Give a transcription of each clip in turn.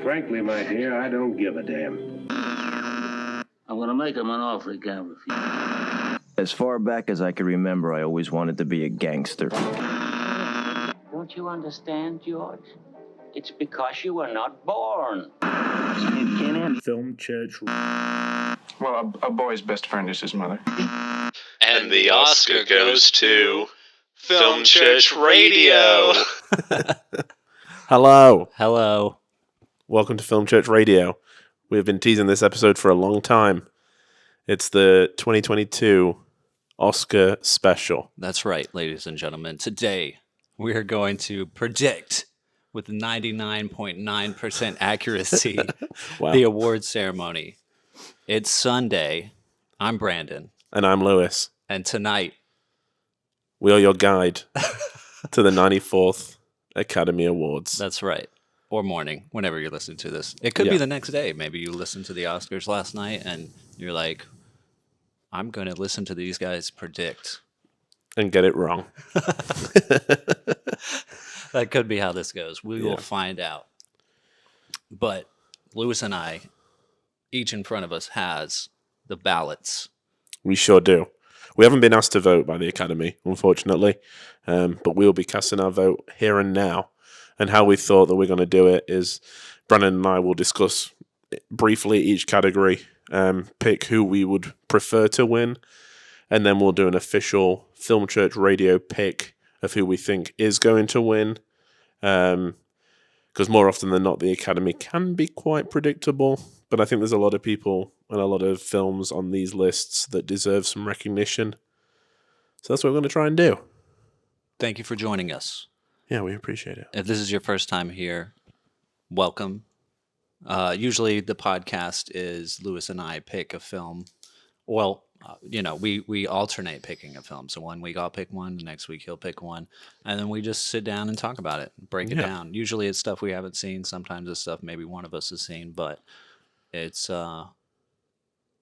Frankly, my dear, I don't give a damn. I'm gonna make him an offer he can't refuse. As far back as I can remember, I always wanted to be a gangster. Don't you understand, George? It's because you were not born. Film Church. Well, a boy's best friend is his mother. And the Oscar goes to Film Church Radio. Hello. Welcome to Film Church Radio. We have been teasing this episode for a long time. It's the 2022 Oscar special. That's right, ladies and gentlemen. Today, we are going to predict with 99.9% accuracy Wow. the awards ceremony. It's Sunday. I'm Brandon. And I'm Lewis. And tonight, we are your guide to the 94th Academy Awards. That's right. Or morning, whenever you're listening to this. It could be the next day. Maybe you listened to the Oscars last night and you're like, I'm going to listen to these guys predict. And get it wrong. That could be how this goes. We will find out. But Lewis and I, each in front of us, has the ballots. We sure do. We haven't been asked to vote by the Academy, unfortunately. But we'll be casting our vote here and now. And how we thought that we're going to do it is Brandon and I will discuss briefly each category, pick who we would prefer to win, and then we'll do an official Film Church Radio pick of who we think is going to win. Because more often than not, the Academy can be quite predictable, but I think there's a lot of people and a lot of films on these lists that deserve some recognition. So that's what we're going to try and do. Thank you for joining us. Yeah, we appreciate it. If this is your first time here, welcome. Usually the podcast is Lewis and I pick a film. Well, we alternate picking a film. So one week I'll pick one, the next week he'll pick one. And then we just sit down and talk about it, break it down. Usually it's stuff we haven't seen. Sometimes it's stuff maybe one of us has seen. But it's all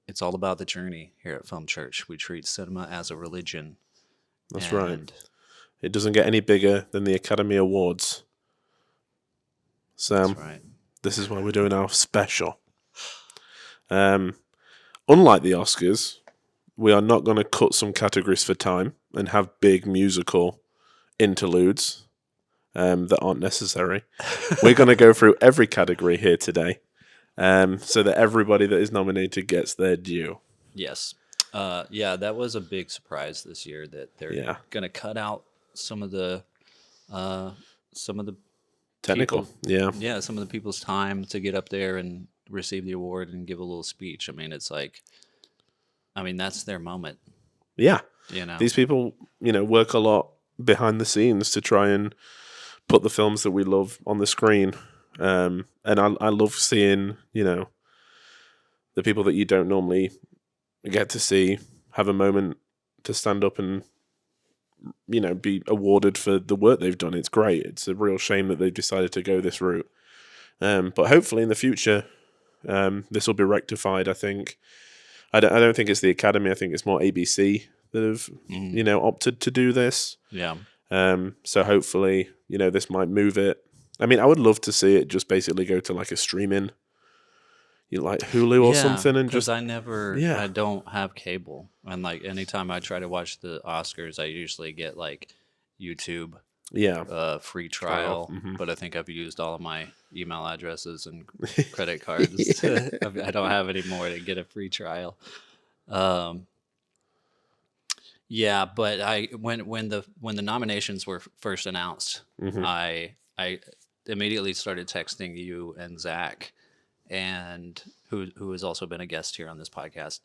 about the journey here at Film Church. We treat cinema as a religion. That's right. It doesn't get any bigger than the Academy Awards. So, This is why we're doing our special. Unlike the Oscars, we are not going to cut some categories for time and have big musical interludes that aren't necessary. We're going to go through every category here today so that everybody that is nominated gets their due. Yes. That was a big surprise this year that they're going to cut out some of the technical people, some of the people's time to get up there and receive the award and give a little speech. That's their moment. Yeah. These people, work a lot behind the scenes to try and put the films that we love on the screen. And I love seeing, the people that you don't normally get to see have a moment to stand up and be awarded for the work they've done. It's great. It's a real shame that they've decided to go this route. But hopefully in the future, this will be rectified, I think. I don't think it's the Academy. I think it's more ABC that have, opted to do this. Yeah. So hopefully, this might move it. I would love to see it just basically go to like a streaming, like Hulu or something, and just I don't have cable, and like anytime I try to watch the Oscars, I usually get like YouTube, free trial. Mm-hmm. But I think I've used all of my email addresses and credit cards. I don't have any more to get a free trial. But when the nominations were first announced, mm-hmm. I immediately started texting you and Zach, and who has also been a guest here on this podcast,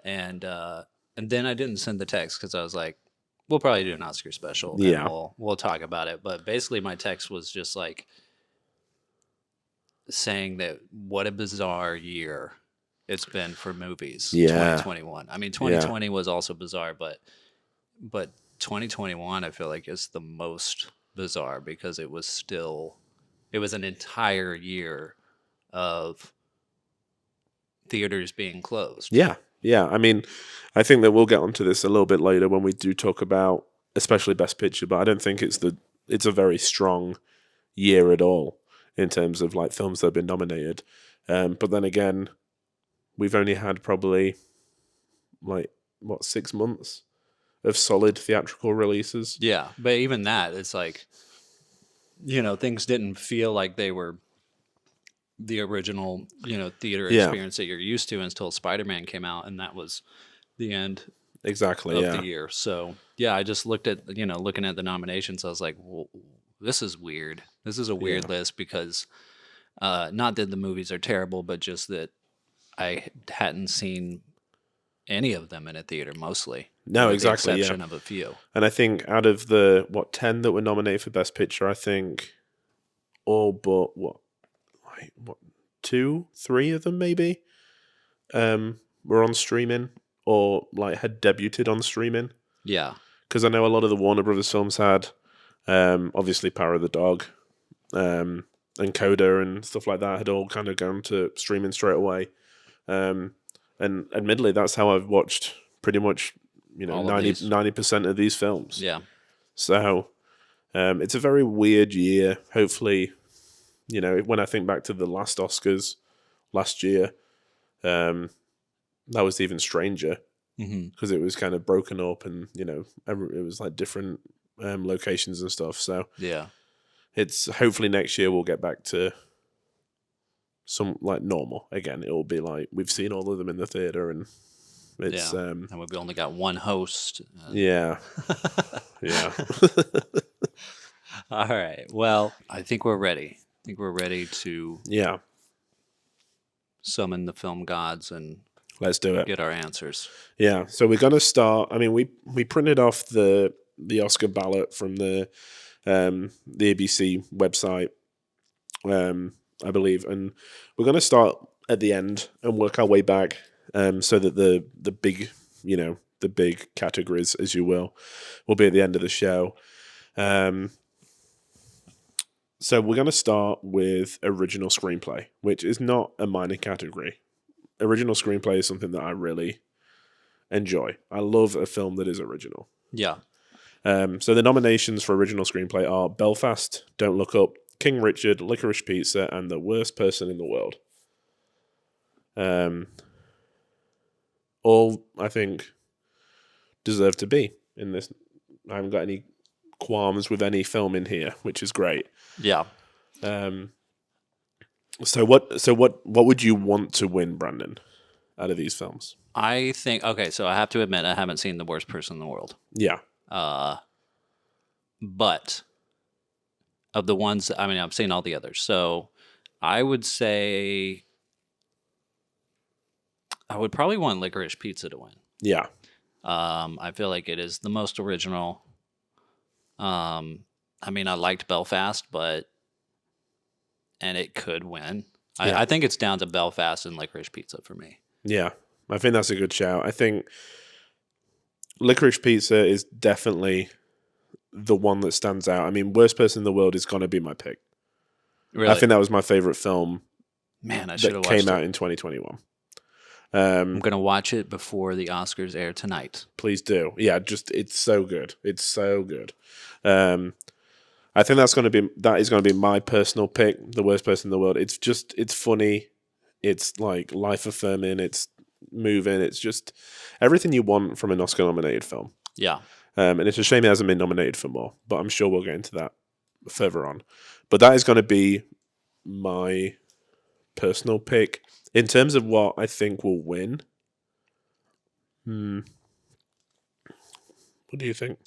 and then I didn't send the text because I was like, we'll probably do an Oscar special, and we'll talk about it. But basically, my text was just like saying that what a bizarre year it's been for movies. 2021. 2020 was also bizarre, but 2021 I feel like is the most bizarre because it was an entire year of theaters being closed. Yeah. I think that we'll get onto this a little bit later when we do talk about especially Best Picture, but I don't think it's a very strong year at all. in terms of like films that have been nominated. But then again, we've only had probably 6 months of solid theatrical releases. Yeah, but even that, it's like, things didn't feel like they were the original, theater experience that you're used to until Spider-Man came out, and that was the end Exactly, of the year. So, yeah, I just looked at, looking at the nominations, I was like, well, this is weird. This is a weird list because not that the movies are terrible, but just that I hadn't seen any of them in a theater, mostly. No, with exactly, the exception of a few. And I think out of the 10 that were nominated for Best Picture, I think all but 2, 3 of them maybe were on streaming or like had debuted on streaming. Yeah, because I know a lot of the Warner Brothers films had obviously Power of the Dog and Coda and stuff like that had all kind of gone to streaming straight away. And admittedly, that's how I've watched pretty much 90% of these films. Yeah. So it's a very weird year. Hopefully, when I think back to the last Oscars last year, that was even stranger because it was kind of broken up and, it was like different locations and stuff. So yeah, it's hopefully next year we'll get back to some like normal again. It will be like we've seen all of them in the theater and it's and we've only got one host. Yeah. All right. Well, I think we're ready. I think we're ready to summon the film gods and let's do it. Get our answers. Yeah. So we're gonna start. I mean, we printed off the Oscar ballot from the ABC website, I believe, and we're gonna start at the end and work our way back, so that the big the big categories, as you will be at the end of the show. So we're going to start with original screenplay, which is not a minor category. Original screenplay is something that I really enjoy. I love a film that is original. Yeah. So the nominations for original screenplay are Belfast, Don't Look Up, King Richard, Licorice Pizza, and The Worst Person in the World. All, I think, deserve to be in this. I haven't got any qualms with any film in here, which is great. Yeah. So what would you want to win, Brandon, out of these films? I think, okay, so I have to admit I haven't seen The Worst Person in the World. Yeah. But of the ones, I mean, I've seen all the others. So I would say I would probably want Licorice Pizza to win. Yeah. I feel like it is the most original. I mean, I liked Belfast, and it could win. Yeah. I think it's down to Belfast and Licorice Pizza for me. Yeah, I think that's a good shout. I think Licorice Pizza is definitely the one that stands out. I mean, Worst Person in the World is going to be my pick. Really? I think that was my favorite film. Man, I should have watched it. Came out in 2021. I'm going to watch it before the Oscars air tonight. Please do. Yeah, it's so good. It's so good. I think that is going to be my personal pick, The Worst Person in the World. It's funny. It's like life affirming. It's moving. It's just everything you want from an Oscar nominated film. Yeah. And it's a shame it hasn't been nominated for more, but I'm sure we'll get into that further on. But that is going to be my personal pick. In terms of what I think will win, what do you think?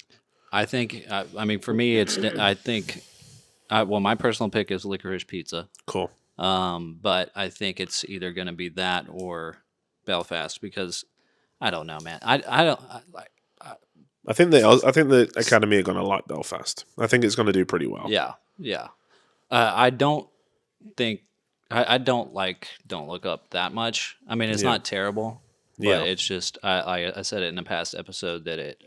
I think, I mean, for me, my personal pick is Licorice Pizza. Cool. But I think it's either going to be that or Belfast because I don't know, man. I think the Academy are going to like Belfast. I think it's going to do pretty well. Yeah. I don't think I don't like Don't Look Up that much. I mean, it's not terrible, but it's just I said it in a past episode that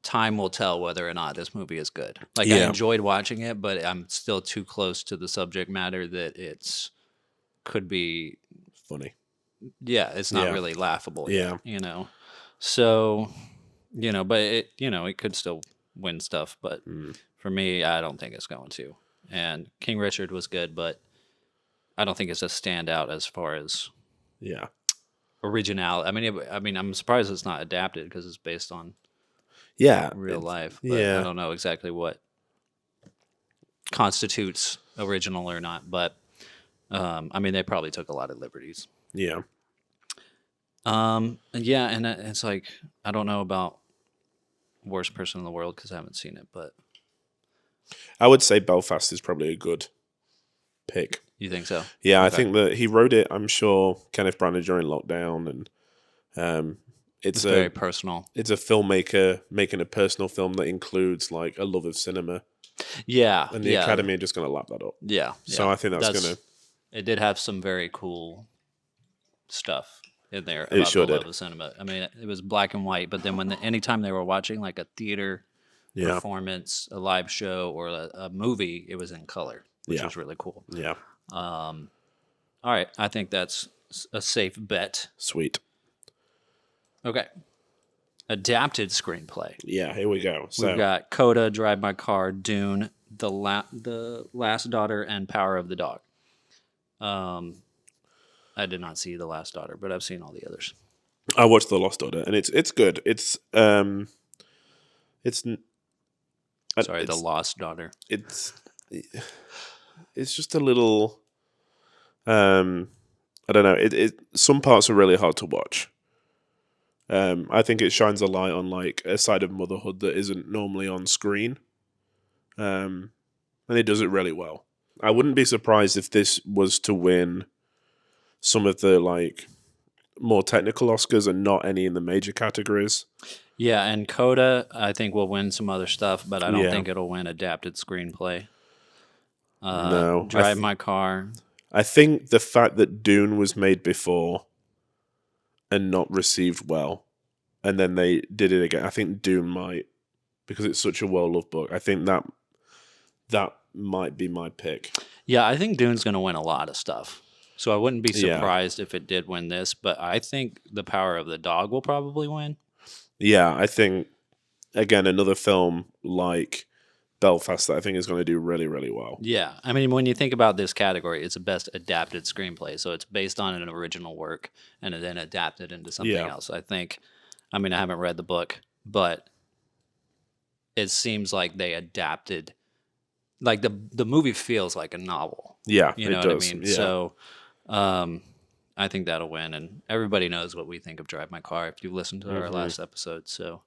time will tell whether or not this movie is good. I enjoyed watching it, but I'm still too close to the subject matter that could be funny. Yeah, it's not really laughable. Yeah, So, but it could still win stuff. But for me, I don't think it's going to. and King Richard was good, but I don't think it's a standout as far as originality. I mean, I'm surprised it's not adapted because it's based on real life. But I don't know exactly what constitutes original or not. But I mean, they probably took a lot of liberties. Yeah. And it's like I don't know about Worst Person in the World because I haven't seen it, but I would say Belfast is probably a good pick. You think so? Yeah, Okay. I think that he wrote it. I'm sure Kenneth Branagh during lockdown, and it's very personal. It's a filmmaker making a personal film that includes like a love of cinema. Yeah, and the Academy are just going to lap that up. Yeah, so I think that's going to. It did have some very cool stuff in there about It sure the love did. of cinema. I mean, it was black and white, but then anytime they were watching like a theater performance, a live show, or a movie, it was in color, which was really cool. Yeah. All right, I think that's a safe bet. Sweet. Okay. Adapted screenplay. Yeah, here we go. So We've got Coda, Drive My Car, Dune, The Last Daughter, and Power of the Dog. I did not see The Last Daughter, but I've seen all the others. I watched The Lost Daughter, and it's good. The Lost Daughter. It's just a little. I don't know. Some parts are really hard to watch. I think it shines a light on like a side of motherhood that isn't normally on screen, and it does it really well. I wouldn't be surprised if this was to win some of the like more technical Oscars and not any in the major categories. Yeah, and Coda, I think will win some other stuff, but I don't Yeah. think it'll win adapted screenplay. No, Drive My Car. I think the fact that Dune was made before and not received well, and then they did it again. I think Dune might, because it's such a well-loved book. I think that might be my pick. Yeah, I think Dune's going to win a lot of stuff. So I wouldn't be Yeah. surprised if it did win this, but I think The Power of the Dog will probably win. Yeah, I think, again, another film like Belfast that I think is going to do really, really well. Yeah. I mean, when you think about this category, it's a best adapted screenplay. So it's based on an original work and then adapted into something else. I haven't read the book, but it seems like they adapted, like the movie feels like a novel. Yeah, You know it what does. I mean? Yeah. So I think that'll win. And everybody knows what we think of Drive My Car if you listened to our last episode. So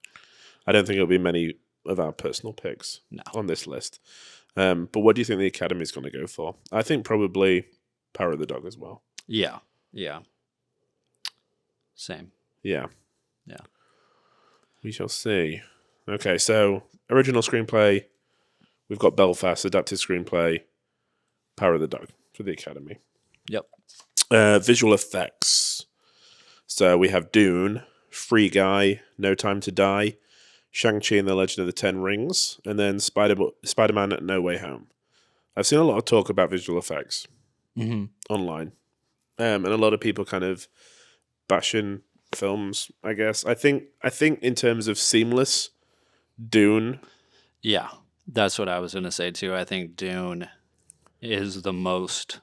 I don't think it'll be many of our personal picks on this list. But what do you think the Academy's going to go for? I think probably Power of the Dog as well. yeah. Same. Yeah. Yeah. We shall see. Okay, so original screenplay, we've got Belfast, adapted screenplay, Power of the Dog for the Academy. Yep. Visual effects. So we have Dune, Free Guy, No Time to Die, Shang-Chi and the Legend of the Ten Rings, and then Spider-Man No Way Home. I've seen a lot of talk about visual effects online, and a lot of people kind of bashing films, I guess. I think in terms of seamless, Dune. Yeah, that's what I was going to say too. I think Dune is the most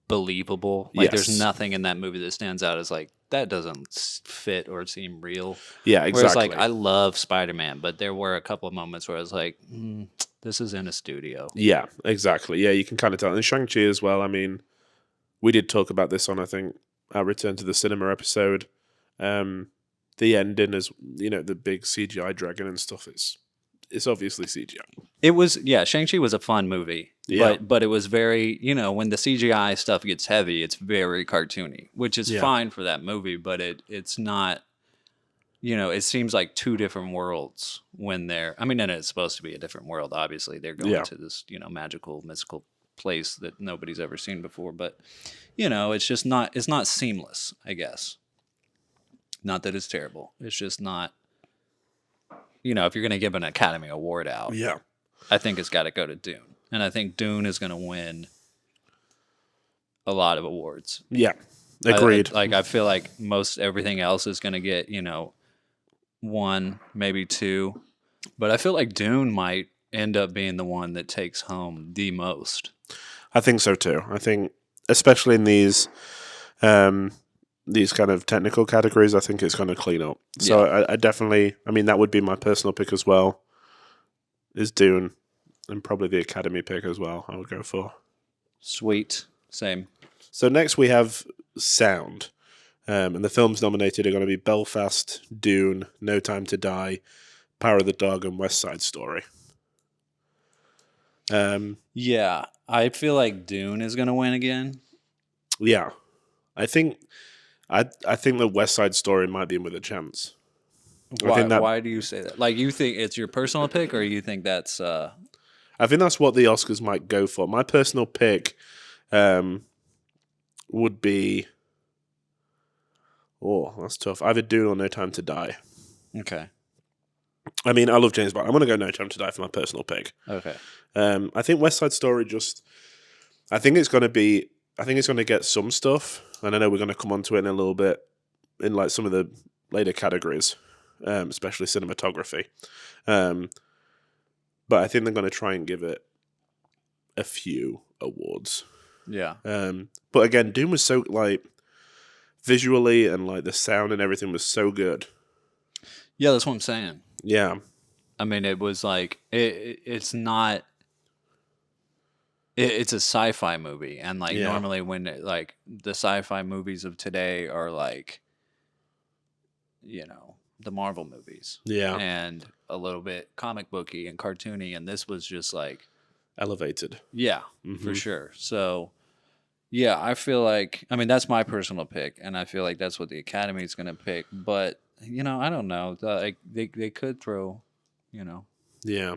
believable. Like, there's nothing in that movie that stands out as like, that doesn't fit or seem real. Yeah, exactly. Whereas, like, I love Spider-Man, but there were a couple of moments where I was like, this is in a studio. Yeah, exactly. Yeah, you can kind of tell. And Shang-Chi as well. I mean, we did talk about this on, I think, our Return to the Cinema episode. The ending is, the big CGI dragon and stuff. It's obviously CGI. It was, Shang-Chi was a fun movie. Yeah. But it was very, when the CGI stuff gets heavy, it's very cartoony, which is fine for that movie, but it's not, it seems like two different worlds when they're, and it's supposed to be a different world, obviously. They're going to this, magical, mystical place that nobody's ever seen before, but, it's just not, it's not seamless, I guess. Not that it's terrible. It's just not, if you're going to give an Academy Award out, I think it's got to go to Dune. And I think Dune is going to win a lot of awards. Yeah, agreed. I feel like most everything else is going to get, one, maybe two. But I feel like Dune might end up being the one that takes home the most. I think so too. I think, especially in these kind of technical categories, I think it's going to clean up. So I definitely, I mean, that would be my personal pick as well, is Dune, and probably the Academy pick as well, I would go for. Sweet. Same. So next we have sound. And the films nominated are going to be Belfast, Dune, No Time to Die, Power of the Dog, and West Side Story. Yeah, I feel like Dune is going to win again. Yeah, I think the West Side Story might be in with a chance. Why do you say that? Like, you think it's your personal pick, or you think that's? I think that's what the Oscars might go for. My personal pick would be. Oh, that's tough. Either Dune or No Time to Die. Okay. I mean, I love James Bond. I'm going to go No Time to Die for my personal pick. Okay. I think West Side Story I think it's going to get some stuff, and I know we're going to come onto it in a little bit in like some of the later categories, especially cinematography. But I think they're going to try and give it a few awards. Yeah. But again, Dune was so like visually and like the sound and everything was so good. Yeah, that's what I'm saying. Yeah. I mean, it was like it's not. It's a sci-fi movie, and like normally when like the sci-fi movies of today are like, the Marvel movies, and a little bit comic booky and cartoony, and this was just like elevated. Yeah, for sure. So, yeah, I feel like, I mean, that's my personal pick, and I feel like that's what the Academy is going to pick. But I don't know. Like they could throw,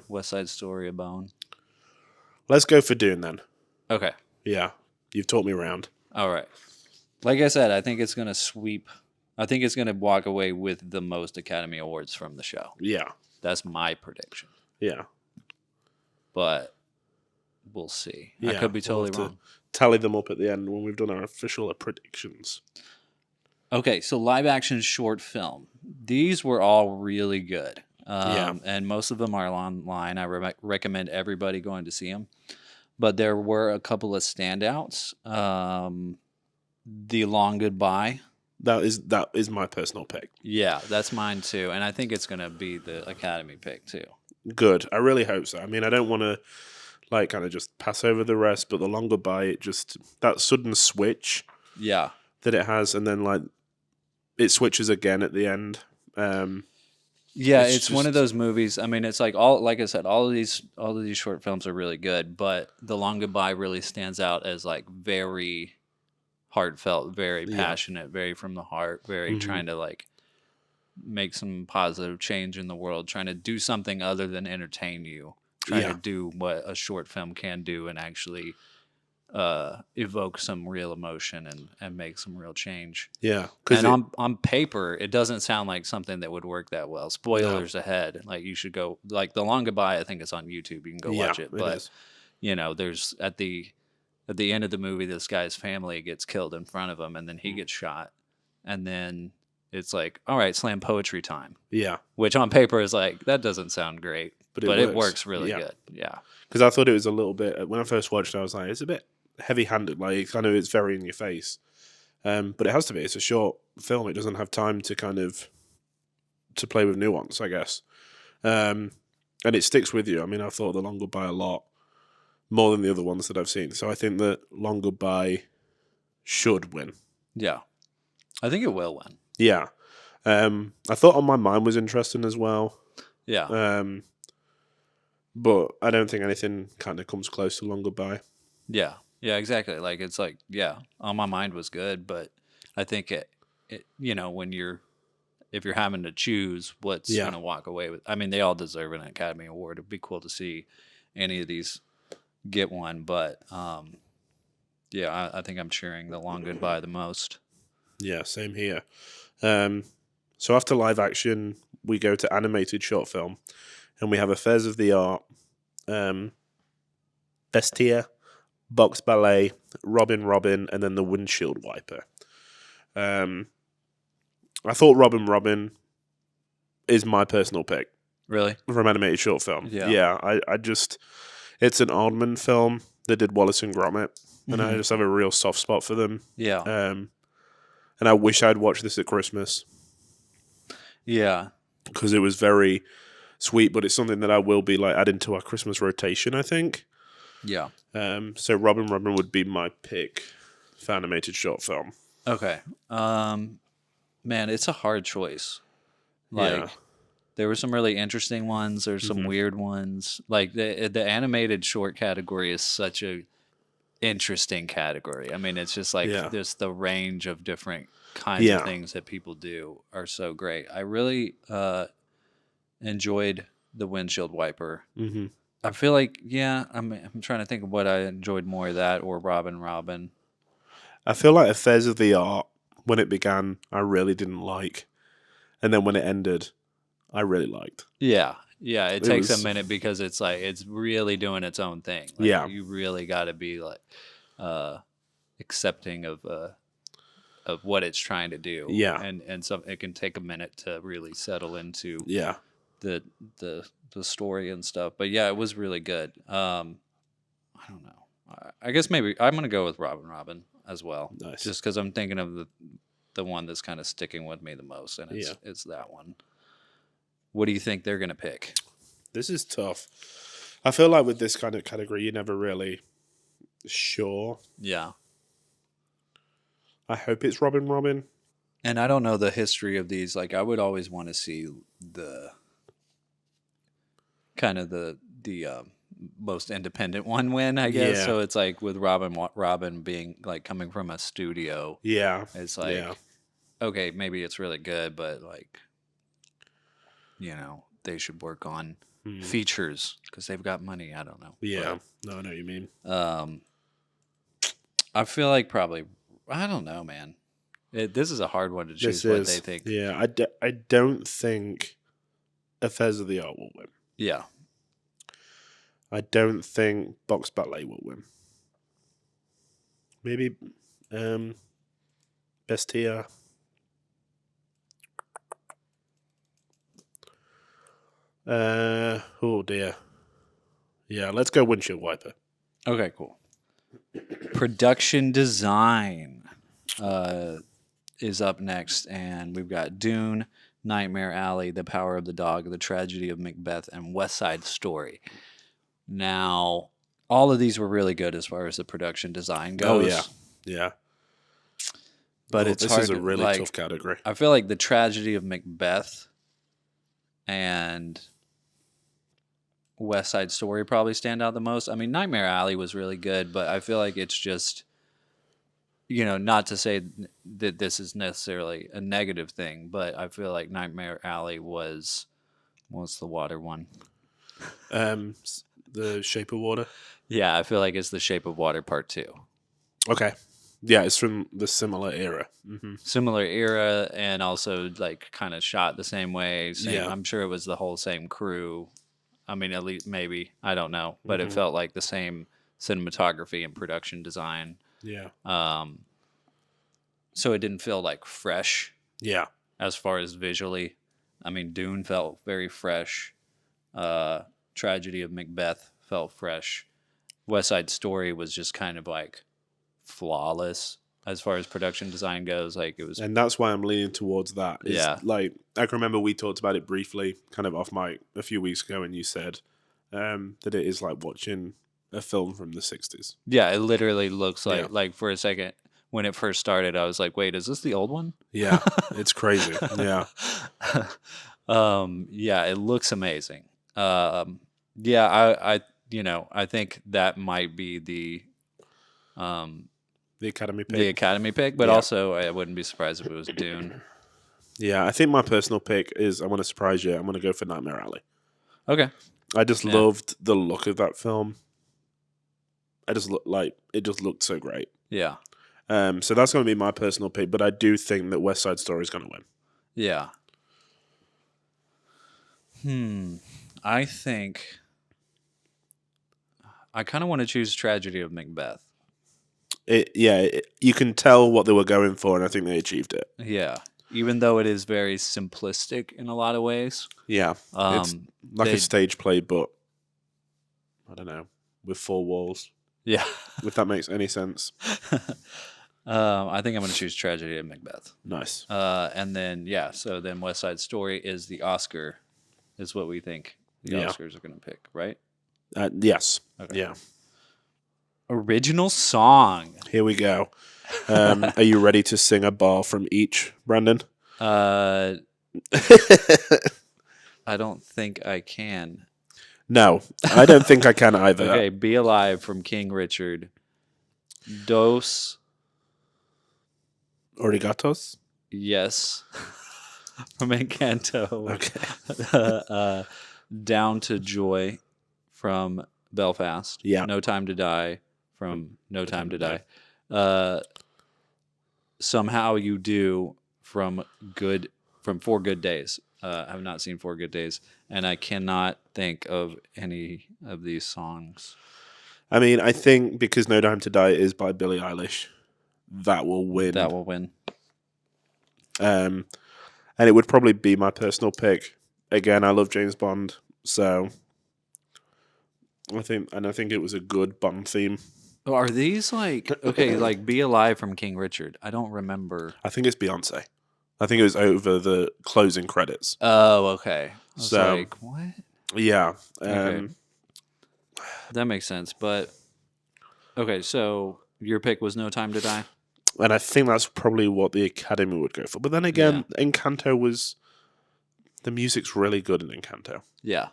West Side Story a bone. Let's go for Dune then. Okay. Yeah, you've taught me around. All right. Like I said, I think it's going to sweep. I think it's going to walk away with the most Academy Awards from the show. Yeah. That's my prediction. Yeah. But we'll see. Yeah, I could be totally wrong. Tally them up at the end when we've done our official predictions. Okay, so live action short film. These were all really good. And most of them are online. I recommend everybody going to see them. But there were a couple of standouts. The Long Goodbye. That is my personal pick. Yeah, that's mine too. And I think it's going to be the Academy pick too. Good. I really hope so. I mean, I don't want to like kind of just pass over the rest, but The Long Goodbye, it just, that sudden switch that it has, and then like it switches again at the end. It's one of those movies. I mean, it's like like I said, all of these short films are really good, but The Long Goodbye really stands out as like very heartfelt, very passionate, very from the heart, very trying to like make some positive change in the world, trying to do something other than entertain you, trying to do what a short film can do and actually evoke some real emotion and make some real change. Yeah. And on paper, it doesn't sound like something that would work that well. Spoilers ahead. Like, you should go, like, The Long Goodbye, I think it's on YouTube. You can go watch it. But, there's at the end of the movie, this guy's family gets killed in front of him, and then he gets shot. And then it's like, all right, slam poetry time. Yeah. Which on paper is like, that doesn't sound great. But it works really good. Yeah. Because I thought it was a little bit, when I first watched it, I was like, it's a bit heavy-handed, like kind of it's very in your face, but it has to be. It's a short film. It doesn't have time to kind of to play with nuance, I guess, and it sticks with you. I mean, I thought The Long Goodbye a lot more than the other ones that I've seen, so I think that Long Goodbye should win. Yeah, I think it will win. Yeah, I thought On My Mind was interesting as well. Yeah, but I don't think anything kind of comes close to Long Goodbye. Yeah. Yeah, exactly. Like, it's like, On My Mind was good, but I think it when if you're having to choose what's going to walk away with, I mean, they all deserve an Academy Award. It'd be cool to see any of these get one, but I think I'm cheering The Long Goodbye the most. Yeah, same here. So after live action, we go to animated short film, and we have Affairs of the Art, Bestia, Box Ballet, Robin, and then The Windshield Wiper. I thought Robin is my personal pick. Really? From animated short film. Yeah. I just, it's an Aardman film. They did Wallace and Gromit, and I just have a real soft spot for them. Yeah. And I wish I'd watched this at Christmas. Yeah. Because it was very sweet, but it's something that I will be like adding to our Christmas rotation, I think. Yeah. So Robin would be my pick for animated short film. Okay. Man, it's a hard choice. Like, there were some really interesting ones. There's some weird ones. Like the animated short category is such a interesting category. I mean, it's just like there's the range of different kinds of things that people do are so great. I really enjoyed the windshield wiper. Mm-hmm. I feel like I'm trying to think of what I enjoyed more of, that or Robin. I feel like Affairs of the Art, when it began, I really didn't like, and then when it ended, I really liked. Yeah. It takes a minute because it's like it's really doing its own thing. Like, you really got to be like accepting of what it's trying to do. Yeah, and so it can take a minute to really settle into the story and stuff. But yeah, it was really good. I don't know. I guess maybe I'm gonna go with Robin as well. Nice. Just because I'm thinking of the one that's kind of sticking with me the most, and it's that one. What do you think they're gonna pick? This is tough. I feel like with this kind of category, you're never really sure. Yeah. I hope it's Robin. And I don't know the history of these. Like, I would always want to see the kind of the most independent one win, I guess. Yeah. So it's like with Robin being like coming from a studio. Yeah. It's like, okay, maybe it's really good, but like, they should work on features because they've got money. I don't know. Yeah. No, I know what you mean. I feel like probably, I don't know, man. This is a hard one to choose what they think. Yeah, I don't think Affairs of the Art will win. Yeah. I don't think Box Ballet will win. Maybe Bestia. Oh dear. Yeah, let's go Windshield Wiper. Okay, cool. Production design is up next, and we've got Dune, Nightmare Alley, The Power of the Dog, The Tragedy of Macbeth, and West Side Story. Now, all of these were really good as far as the production design goes. Oh, yeah. But it's this hard is a really tough category. I feel like The Tragedy of Macbeth and West Side Story probably stand out the most. I mean, Nightmare Alley was really good, but I feel like it's just, not to say that this is necessarily a negative thing, but I feel like Nightmare Alley what's the water one? The Shape of Water? Yeah, I feel like it's The Shape of Water Part 2. Okay. Yeah, it's from the similar era. Mm-hmm. Similar era, and also like kind of shot the same way. I'm sure it was the whole same crew. I mean, at least maybe, I don't know, but it felt like the same cinematography and production design. Yeah. So it didn't feel like fresh. Yeah. As far as visually, I mean, Dune felt very fresh. Tragedy of Macbeth felt fresh. West Side Story was just kind of like flawless as far as production design goes. Like, it was, and that's why I'm leaning towards that. Like, I can remember we talked about it briefly, kind of off mic a few weeks ago, and you said that it is like watching a film from the 60s. Yeah, it literally looks like for a second when it first started, I was like, wait, is this the old one? Yeah, it's crazy. Yeah. It looks amazing. I think that might be the Academy pick. The Academy pick, but also I wouldn't be surprised if it was Dune. Yeah, I think my personal pick is, I want to surprise you, I'm going to go for Nightmare Alley. Okay. I just loved the look of that film. It just looked so great. Yeah. So that's going to be my personal pick, but I do think that West Side Story is going to win. Yeah. I think I kind of want to choose Tragedy of Macbeth. You can tell what they were going for, and I think they achieved it. Yeah. even though it is very simplistic in a lot of ways. Yeah, it's like they- a stage play, but I don't know, with 4 walls. Yeah. If that makes any sense. I think I'm going to choose Tragedy of Macbeth. Nice. And then, so then West Side Story is the Oscar, is what we think the Oscars are going to pick, right? Yes. Okay. Yeah. Original song. Here we go. Are you ready to sing a bar from each, Brandon? I don't think I can. No, I don't think I can either. Okay, Be Alive from King Richard. Dos. Origatos? Yes. From Encanto. Okay. Down to Joy from Belfast. Yeah. No Time to Die from No Time to Die. Somehow You Do from 4 Good Days. I have not seen 4 Good Days, and I cannot think of any of these songs. I mean, I think because No Time to Die is by Billie Eilish, that will win. That will win. And it would probably be my personal pick. Again, I love James Bond, so I think it was a good Bond theme. Are these like Be Alive from King Richard? I don't remember. I think it's Beyonce. I think it was over the closing credits. Oh, okay. I was So- like, what? Yeah. Okay. That makes sense. But okay, so your pick was No Time to Die? And I think that's probably what the Academy would go for. But then again, Encanto was... The music's really good in Encanto. Yeah.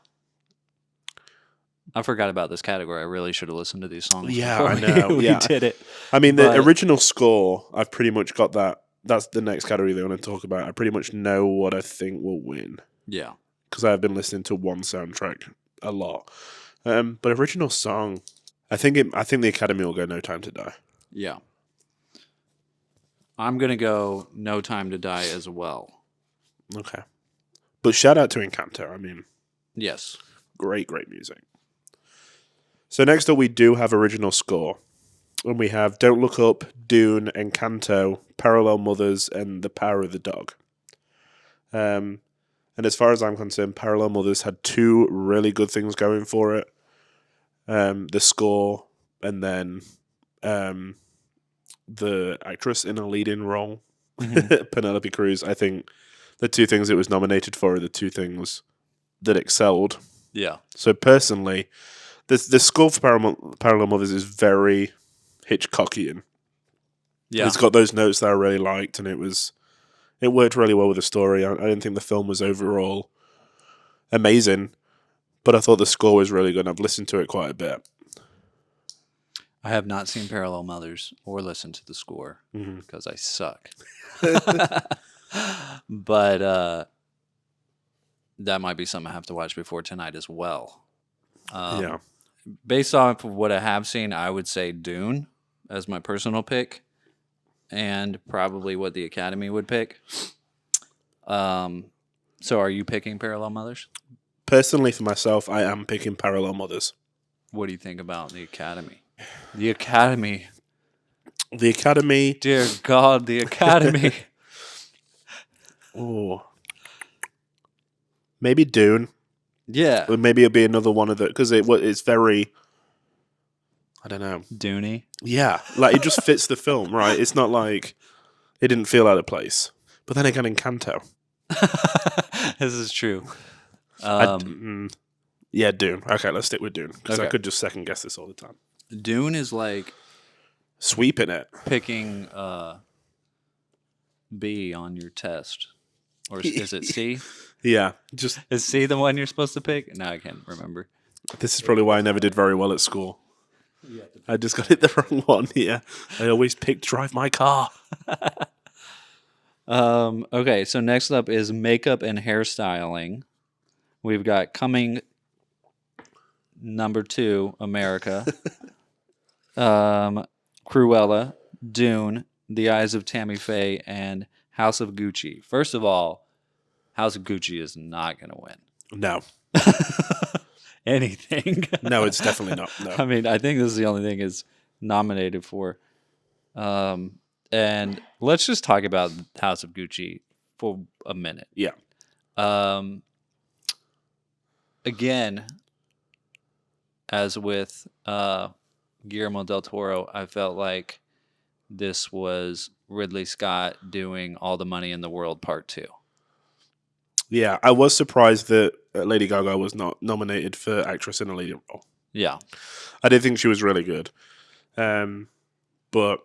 I forgot about this category. I really should have listened to these songs. Yeah, before I know. We Yeah. did it. I mean, the But- original score, I've pretty much got that. That's the next category they want to talk about. I pretty much know what I think will win. Yeah. Because I've been listening to one soundtrack a lot. But original song, I think the Academy will go No Time to Die. Yeah. I'm going to go No Time to Die as well. Okay. But shout out to Encanto. I mean, Yes. great music. So next up, we do have original score. And we have Don't Look Up, Dune, Encanto, Parallel Mothers, and The Power of the Dog. And as far as I'm concerned, Parallel Mothers had 2 really good things going for it. The score, and then the actress in a leading role, Penelope Cruz. I think the 2 things it was nominated for are the 2 things that excelled. Yeah. So personally, the score for Parallel Mothers is very Hitchcockian. Yeah. It's got those notes that I really liked, and it worked really well with the story. I didn't think the film was overall amazing, but I thought the score was really good. I've listened to it quite a bit. I have not seen Parallel Mothers or listened to the score because I suck. But that might be something I have to watch before tonight as well. Yeah. Based off of what I have seen, I would say Dune as my personal pick, and probably what the Academy would pick. So are you picking Parallel Mothers? Personally, for myself, I am picking Parallel Mothers. What do you think about the Academy? The Academy. The Academy... Dear God, the Academy. Oh. Maybe Dune. Yeah. Or maybe it'll be another one of the... Because it's very... I don't know. Dooney. Yeah. Like, it just fits the film, right? It's not like... It didn't feel out of place. But then again, Encanto. This is true. Yeah, Dune. Okay, let's stick with Dune. Because I Okay. could just second guess this all the time. Dune is like Sweeping it. picking B on your test. Or is it C? Yeah. Just Is C the one you're supposed to pick? No, I can't remember. this is probably why I never did very well at school. I just got it the wrong one. Yeah. I always picked Drive My Car. Okay, so next up is makeup and hairstyling. We've got Coming number 2, America. Cruella, Dune, The Eyes of Tammy Faye, and House of Gucci. First of all, House of Gucci is not going to win No. anything. No, it's definitely not. No. I mean, I think this is the only thing it's nominated for. And let's just talk about House of Gucci for a minute. Yeah. Again, as with Guillermo del Toro, I felt like this was Ridley Scott doing All the Money in the World Part 2. Yeah, I was surprised that Lady Gaga was not nominated for actress in a leading role. Yeah. I did think she was really good. But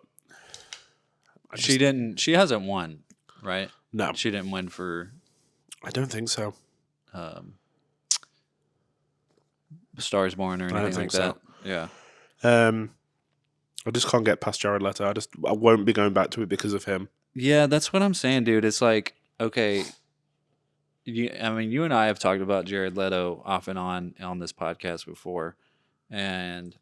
she hasn't won, right? No. She didn't win for... I don't think so. Stars Born or anything like that. Yeah. I just can't get past Jared Leto. I won't be going back to it because of him. Yeah, that's what I'm saying, dude. It's like, okay, you and I have talked about Jared Leto off and on this podcast before, and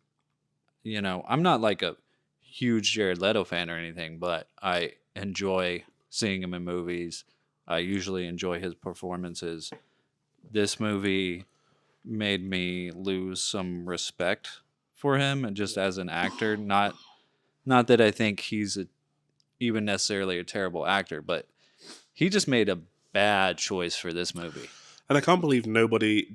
I'm not like a huge Jared Leto fan or anything, but I enjoy seeing him in movies. I usually enjoy his performances. This movie made me lose some respect for him, and just as an actor, not that I think he's even necessarily a terrible actor, but he just made a bad choice for this movie. And I can't believe nobody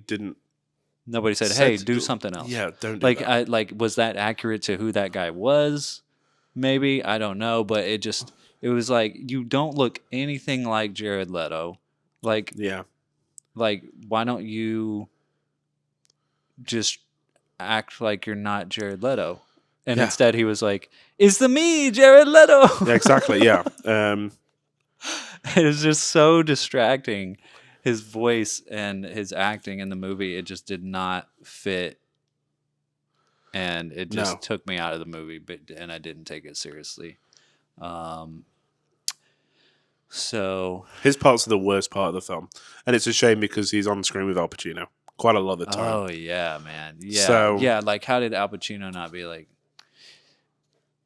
said, "Hey, do something else." Yeah, don't do that. Was that accurate to who that guy was? Maybe, I don't know, but it was like, you don't look anything like Jared Leto. Like, yeah. Like, why don't you just act like you're not Jared Leto? And instead he was like, "It's the me, Jared Leto." Yeah, exactly, yeah. It was just so distracting. His voice and his acting in the movie, it just did not fit. And it just took me out of the movie, and I didn't take it seriously. So his part's the worst part of the film, and it's a shame because he's on screen with Al Pacino quite a lot of the time. Oh yeah, man. Yeah, so, yeah. Like, how did Al Pacino not be like,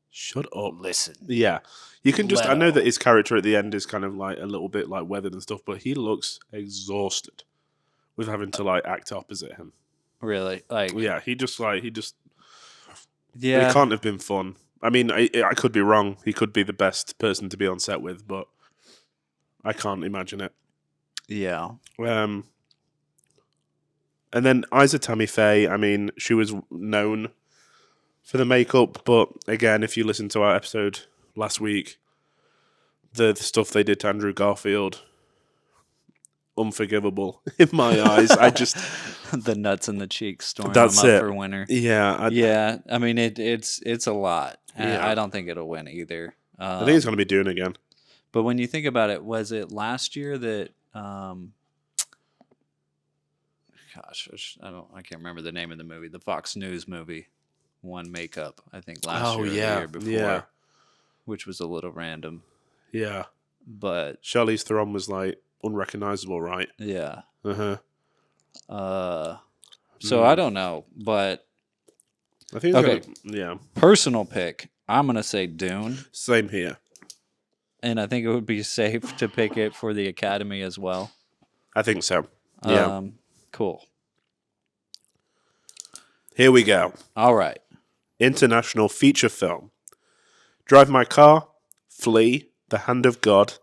"Shut up, listen"? Yeah, you can just. Leto. I know that his character at the end is kind of like a little bit like weathered and stuff, but he looks exhausted with having to like act opposite him. Really? Like, yeah, he just. Yeah, it can't have been fun. I mean, I could be wrong. He could be the best person to be on set with, but I can't imagine it. Yeah. And then Isa Tammy Faye, I mean, she was known for the makeup, but again, if you listen to our episode last week, the stuff they did to Andrew Garfield, unforgivable in my eyes. I just the nuts in the cheeks storming that's him up it. for winner. Yeah, yeah. I mean, it's a lot. Yeah. I don't think it'll win either. I think it's going to be Dune again. But when you think about it, was it last year that? Gosh, I can't remember the name of the movie. The Fox News movie won makeup, I think, last year or the year before, which was a little random. Yeah, but Charlize Theron was like unrecognizable, right? Yeah. So I don't know, but I think it's gonna, personal pick. I'm gonna say Dune. Same here, and I think it would be safe to pick it for the Academy as well. I think so. Yeah. Cool. Here we go. All right. International feature film. Drive My Car, Flea, The Hand of God,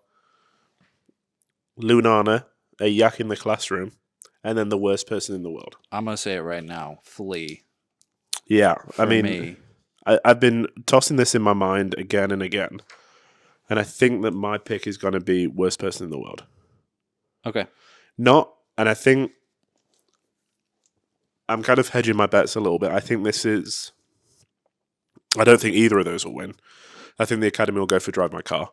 Lunana, A Yak in the Classroom, and then The Worst Person in the World. I'm going to say it right now. Flea. Yeah. I mean, I've been tossing this in my mind again and again. And I think that my pick is going to be Worst Person in the World. Okay. And I think I'm kind of hedging my bets a little bit. I think I don't think either of those will win. I think the Academy will go for Drive My Car.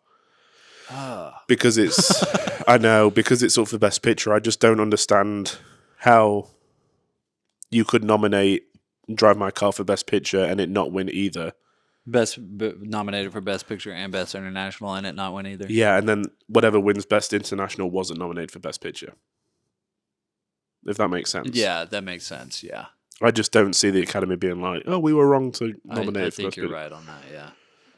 Because it's, I know, because it's up for Best Picture. I just don't understand how you could nominate Drive My Car for Best Picture and it not win either. Nominated for Best Picture and Best International and it not win either. Yeah, and then whatever wins Best International wasn't nominated for Best Picture. If that makes sense. Yeah, that makes sense, yeah. I just don't see the Academy being like, oh, we were wrong to nominate I for think Best you're Picture. right on that, yeah.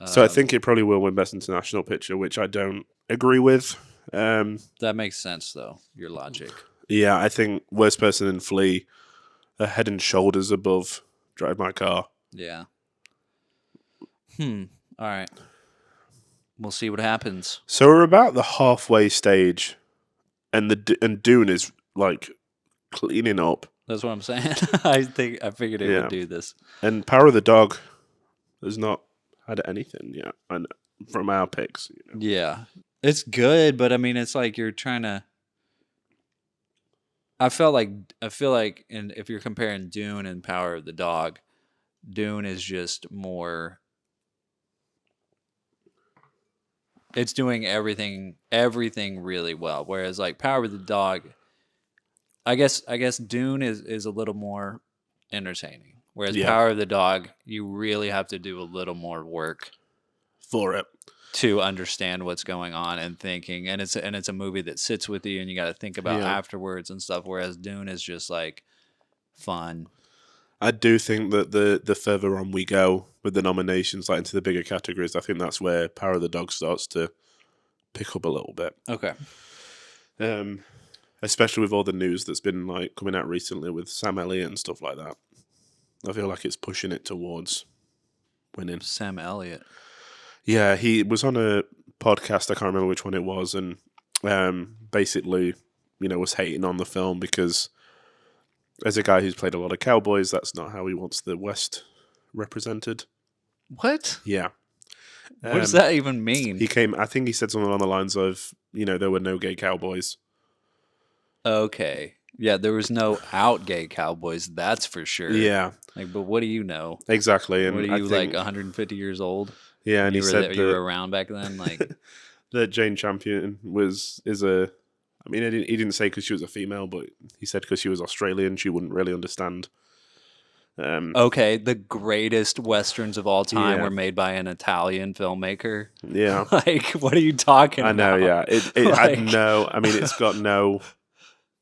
So I think it probably will win Best International Picture, which I don't agree with. That makes sense, though, your logic. Yeah, I think Worst Person in Flea are head and shoulders above Drive My Car. Yeah. All right. we'll see what happens. So we're about the halfway stage, and Dune is like cleaning up. That's what I'm saying. I figured it would do this. And Power of the Dog has not had anything yet, and from our picks. Yeah, it's good, but I mean, it's like you're trying to. I feel like, and if you're comparing Dune and Power of the Dog, Dune is just more. It's doing everything really well, whereas like Power of the Dog, I guess Dune is a little more entertaining, whereas Power of the Dog, you really have to do a little more work for it to understand what's going on and thinking, and it's a movie that sits with you and you got to think about afterwards and stuff, whereas Dune is just like fun. I do think that the further on we go with the nominations, like into the bigger categories, I think that's where Power of the Dog starts to pick up a little bit. Okay. Especially with all the news that's been like coming out recently with Sam Elliott and stuff like that. I feel like it's pushing it towards winning. Sam Elliott. Yeah, he was on a podcast, I can't remember which one it was, and basically, was hating on the film because as a guy who's played a lot of cowboys, that's not how he wants the West represented. What? Yeah. What does that even mean? I think he said something along the lines of, there were no gay cowboys. Okay. Yeah, there was no out gay cowboys, that's for sure. Yeah. Like, but what do you know? Exactly. And what are you, like 150 years old? Yeah, and he said you were around back then? Like that Jane Champion is a... I mean, he didn't say because she was a female, but he said because she was Australian, she wouldn't really understand. Okay, the greatest Westerns of all time were made by an Italian filmmaker. Yeah. Like, what are you talking about? I know, yeah. It had no... I mean, it's got no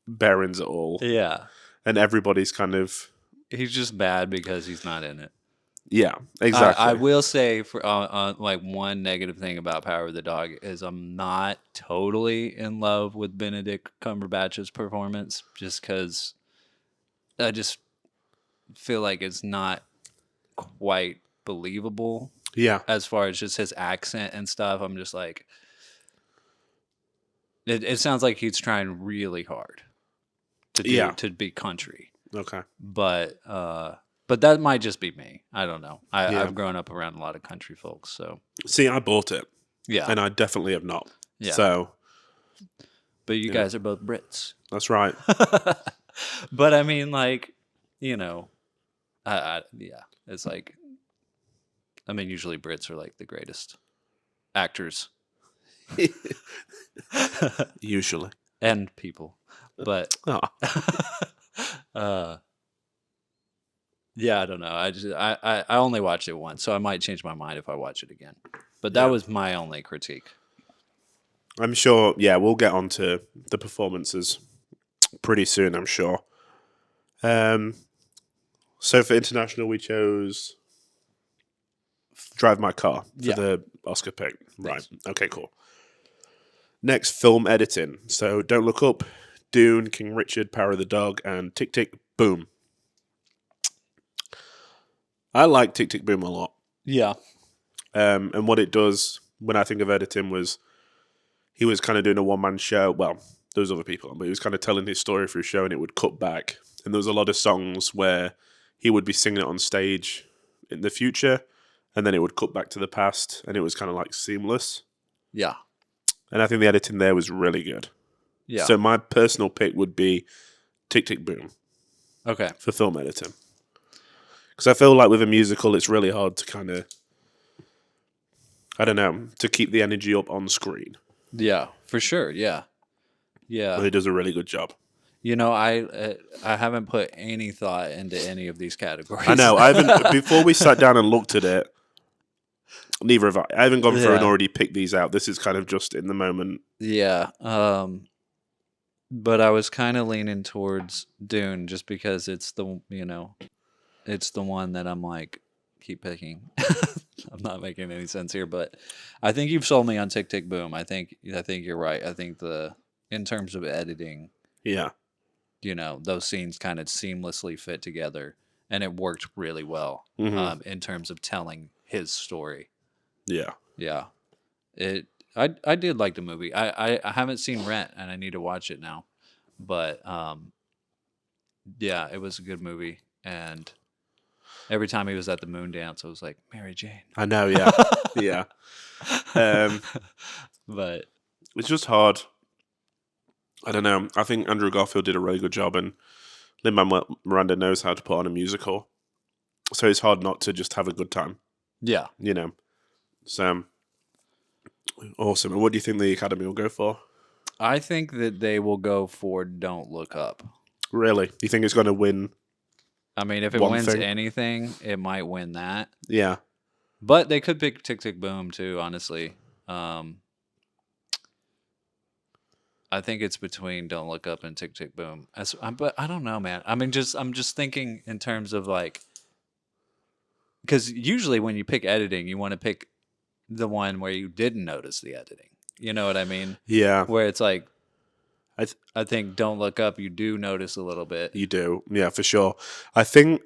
bearings at all. Yeah. And everybody's kind of... He's just bad because he's not in it. Yeah, exactly. I will say for like one negative thing about Power of the Dog is I'm not totally in love with Benedict Cumberbatch's performance, just because I just feel like it's not quite believable. Yeah, as far as just his accent and stuff, I'm just like, it sounds like he's trying really hard to be country. Okay, But that might just be me. I don't know. I've grown up around a lot of country folks, so. See, I bought it. Yeah. And I definitely have not. Yeah. So. But you guys are both Brits. That's right. But I mean, like, it's like, I mean, usually Brits are like the greatest actors. Usually. And people. But. Yeah, I don't know. I only watched it once, so I might change my mind if I watch it again. But that was my only critique. I'm sure, we'll get on to the performances pretty soon, I'm sure. So for international, we chose Drive My Car for the Oscar pick. Right. Okay, cool. Next, film editing. So Don't Look Up, Dune, King Richard, Power of the Dog, and Tick, Tick, Boom. I like Tick, Tick, Boom a lot. Yeah. And what it does when I think of editing was he was kind of doing a one-man show. Well, there was other people, but he was kind of telling his story through show, and it would cut back. And there was a lot of songs where he would be singing it on stage in the future, and then it would cut back to the past, and it was kind of like seamless. Yeah. And I think the editing there was really good. Yeah. So my personal pick would be Tick, Tick, Boom. Okay. For film editing. Because I feel like with a musical, it's really hard to kind of, I don't know, to keep the energy up on screen. Yeah, for sure. Yeah. Yeah. But he does a really good job. I haven't put any thought into any of these categories. I know. I haven't. Before we sat down and looked at it, neither have I. I haven't gone through and already picked these out. This is kind of just in the moment. Yeah. But I was kind of leaning towards Dune just because it's the one that I'm like, keep picking. I'm not making any sense here, but I think you've sold me on Tick, Tick, Boom. I think you're right. I think in terms of editing, those scenes kind of seamlessly fit together, and it worked really well in terms of telling his story. Yeah. Yeah. I did like the movie. I haven't seen Rent, and I need to watch it now. But yeah, it was a good movie, and every time he was at the moon dance, I was like, Mary Jane. I know, yeah, yeah. But It's just hard. I don't know. I think Andrew Garfield did a really good job, and Lin-Manuel Miranda knows how to put on a musical, so it's hard not to just have a good time. yeah, You know, so awesome. And what do you think the Academy will go for? I think that they will go for Don't Look Up. Really? Do you think it's going to win? I mean, if it One wins thing? anything, it might win that. Yeah. But they could pick Tick Tick Boom too, honestly. I think it's between Don't Look Up and Tick Tick Boom. But I don't know, man. I mean, I'm just thinking in terms of like, because usually when you pick editing, you want to pick the one where you didn't notice the editing. You know what I mean? Yeah. Where it's like, I think Don't Look Up, you do notice a little bit. You do. Yeah, for sure. I think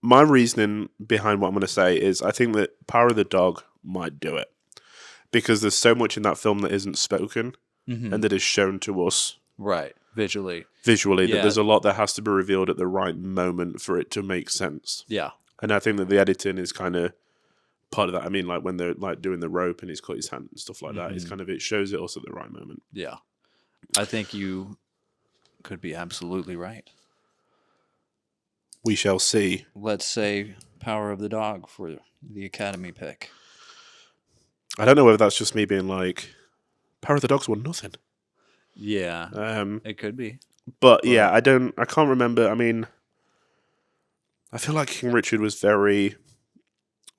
my reasoning behind what I'm going to say is I think that Power of the Dog might do it. Because there's so much in that film that isn't spoken and that is shown to us. Right. Visually. That Yeah. there's a lot that has to be revealed at the right moment for it to make sense. Yeah. And I think that the editing is kind of part of that. I mean, like when they're like doing the rope and he's cut his hand and stuff like that, it's kind of, it shows it us at the right moment. Yeah. I think you could be absolutely right. We shall see. Let's say Power of the Dog for the Academy pick. I don't know whether that's just me being like, Power of the Dog's won nothing. Yeah. It could be. But yeah, I can't remember. I mean, I feel like King Richard was very,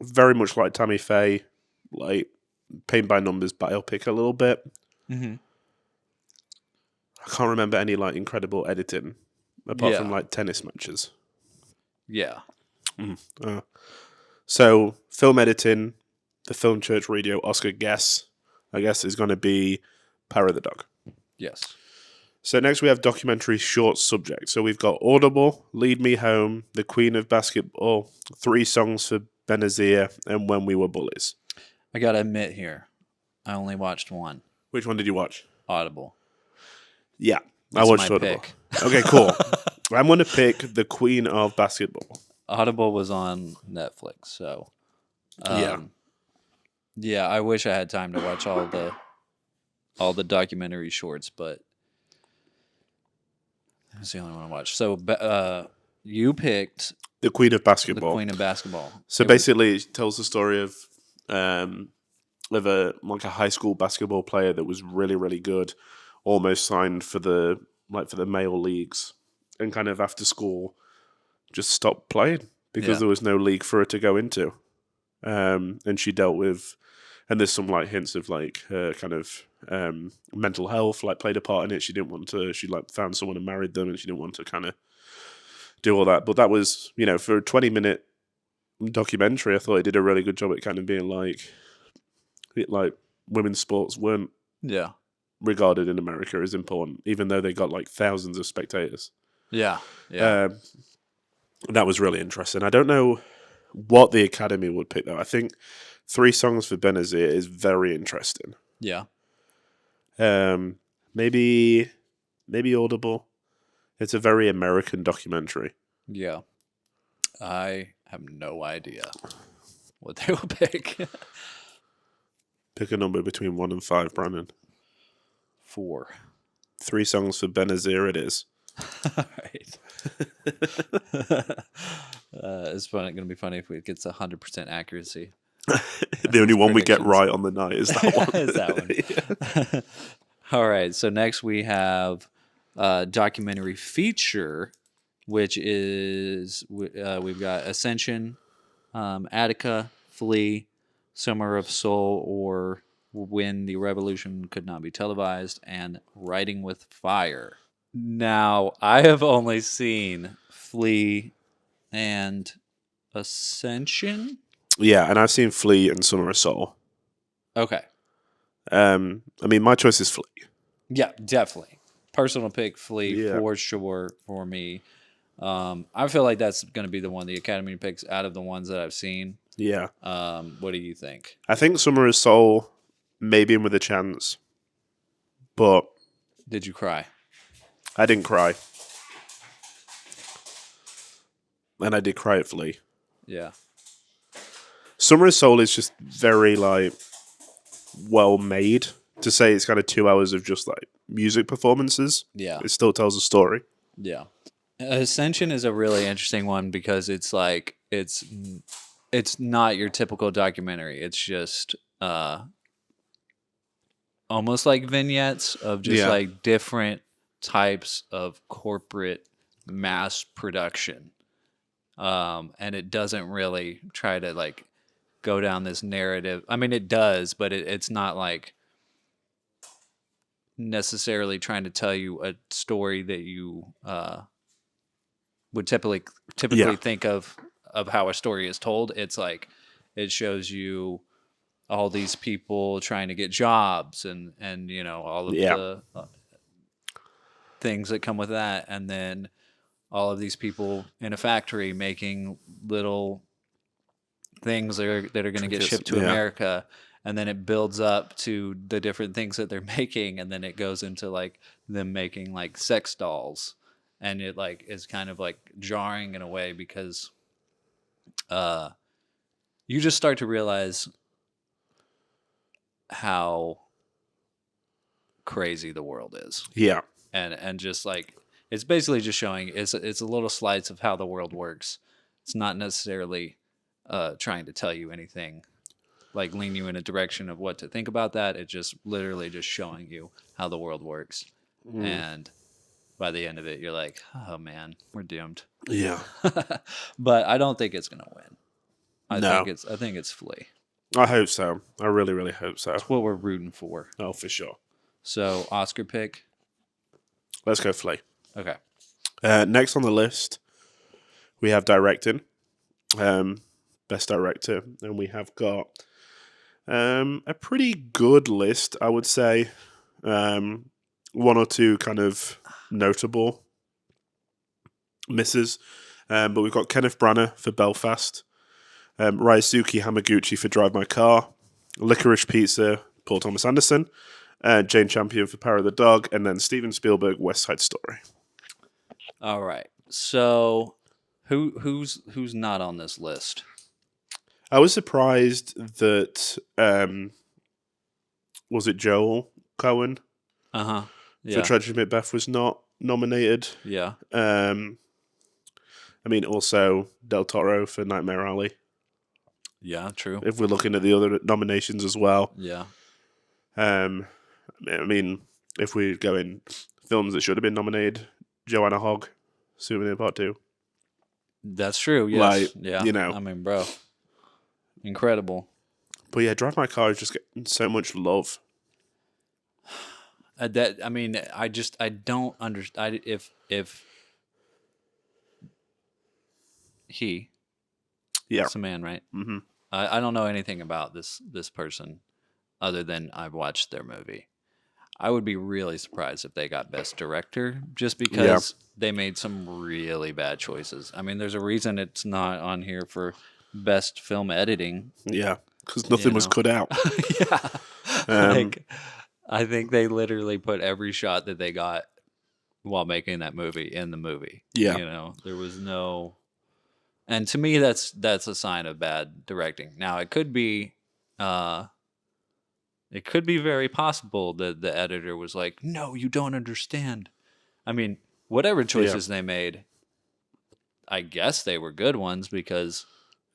very much like Tammy Faye, like paint by numbers biopic a little bit. Mm-hmm. I can't remember any like incredible editing apart from like tennis matches. Yeah. So film editing, the Film Church Radio Oscar guess, I guess, is going to be Power of the Dog. Yes. So next we have documentary short subject. So we've got Audible, Lead Me Home, The Queen of Basketball, 3 Songs for Benazir, and When We Were Bullies. I got to admit here, I only watched one. Which one did you watch? Audible. Yeah, That's I watched my Audible. pick. Okay, cool. I'm going to pick The Queen of Basketball. Audible was on Netflix, so yeah. I wish I had time to watch all the documentary shorts, but that's the only one I watched. So you picked The Queen of Basketball. The Queen of Basketball. So basically, it tells the story of a high school basketball player that was really, really good, almost signed for the male leagues, and kind of after school just stopped playing because there was no league for her to go into. And she dealt with, and there's some like hints of like her kind of mental health like played a part in it. She didn't want to. She like found someone and married them, and she didn't want to kind of do all that. But that was, for a 20-minute documentary, I thought it did a really good job at kind of being like women's sports weren't regarded in America as important, even though they got like thousands of spectators. Yeah. That was really interesting. I don't know what the Academy would pick though. I think 3 Songs for Benazir is very interesting. Yeah. Maybe Audible. It's a very American documentary. Yeah. I have no idea what they will pick. Pick a number between 1 and 5, Brandon. 4. 3 Songs for Benazir it is. All right. It's going to be funny if it gets 100% accuracy. The only one we get right on the night is that one. Is that one. All right. So next we have documentary feature, which is we've got Ascension, Attica, Flee, Summer of Soul, or When the Revolution Could Not Be Televised, and Writing with Fire. Now, I have only seen Flee and Ascension. Yeah, and I've seen Flee and Summer of Soul. Okay. I mean, my choice is Flee. Yeah, definitely. Personal pick, Flee, Yeah. for sure, for me. I feel like that's going to be the one the Academy picks out of the ones that I've seen. Yeah. What do you think? I think Summer of Soul, maybe in with a chance, but Did you cry? I didn't cry. And I did cry at Flea. Yeah. Summer of Soul is just very, like, well made. To say it's kind of 2 hours of just, like, music performances. Yeah. It still tells a story. Yeah. Ascension is a really interesting one because it's like it's not your typical documentary. It's just almost like vignettes of just like different types of corporate mass production. And it doesn't really try to like go down this narrative. I mean, it does, but it's not like necessarily trying to tell you a story that you would typically think of how a story is told. It's like it shows you all these people trying to get jobs and you know all of the things that come with that, and then all of these people in a factory making little things that are going to get shipped to America, and then it builds up to the different things that they're making, and then it goes into like them making like sex dolls. And it like is kind of like jarring in a way because you just start to realize how crazy the world is. Yeah. And just like it's basically just showing it's a little slice of how the world works. It's not necessarily trying to tell you anything, like lean you in a direction of what to think about that. It's just literally just showing you how the world works. And by the end of it, you're like, oh man, we're doomed. Yeah. But I don't think it's gonna win. I No. think it's Flea. I hope so. I really, really hope so. That's what we're rooting for. Oh, for sure. So Oscar pick. Let's go Flea. Okay. Next on the list, we have directing. Best director. And we have got a pretty good list, I would say. One or two kind of notable misses. But we've got Kenneth Branagh for Belfast. Ryosuke Hamaguchi for Drive My Car. Licorice Pizza, Paul Thomas Anderson. Jane Champion for Power of the Dog. And then Steven Spielberg, West Side Story. All right. So who's not on this list? I was surprised that was it Joel Cohen? Yeah. For Tragedy Macbeth was not nominated. Yeah. I mean, also Del Toro for Nightmare Alley. Yeah, true. If we're looking at the other nominations as well. Yeah. I mean, if we go in films that should have been nominated, Joanna Hogg, Souvenir Part 2. That's true, yes. Like, yeah. you know. I mean, bro. Incredible. But yeah, Drive My Car is just getting so much love. I don't understand if he, it's a man, right? Mm-hmm. I don't know anything about this person other than I've watched their movie. I would be really surprised if they got Best Director just because they made some really bad choices. I mean, there's a reason it's not on here for Best Film Editing. Yeah, because nothing was cut out. Yeah. Like, I think they literally put every shot that they got while making that movie in the movie. Yeah. You know, there was no... And to me, that's a sign of bad directing. Now, it could be very possible that the editor was like, no, you don't understand. I mean, whatever choices they made, I guess they were good ones because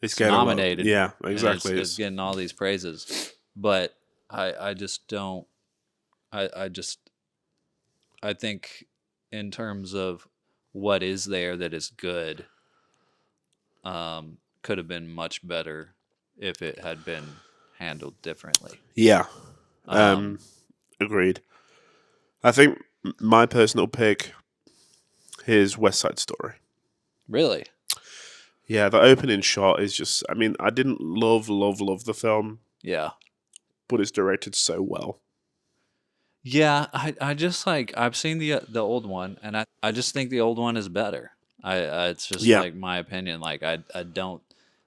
it's nominated. Yeah, exactly. It's getting all these praises. But I just don't... I think in terms of what is there that is good, could have been much better if it had been handled differently. Yeah. Agreed. I think my personal pick is West Side Story. Really? Yeah, the opening shot is just... I mean, I didn't love the film. Yeah. But it's directed so well. Yeah, I just like... I've seen the old one, and I just think the old one is better. It's just like my opinion. Like, I don't...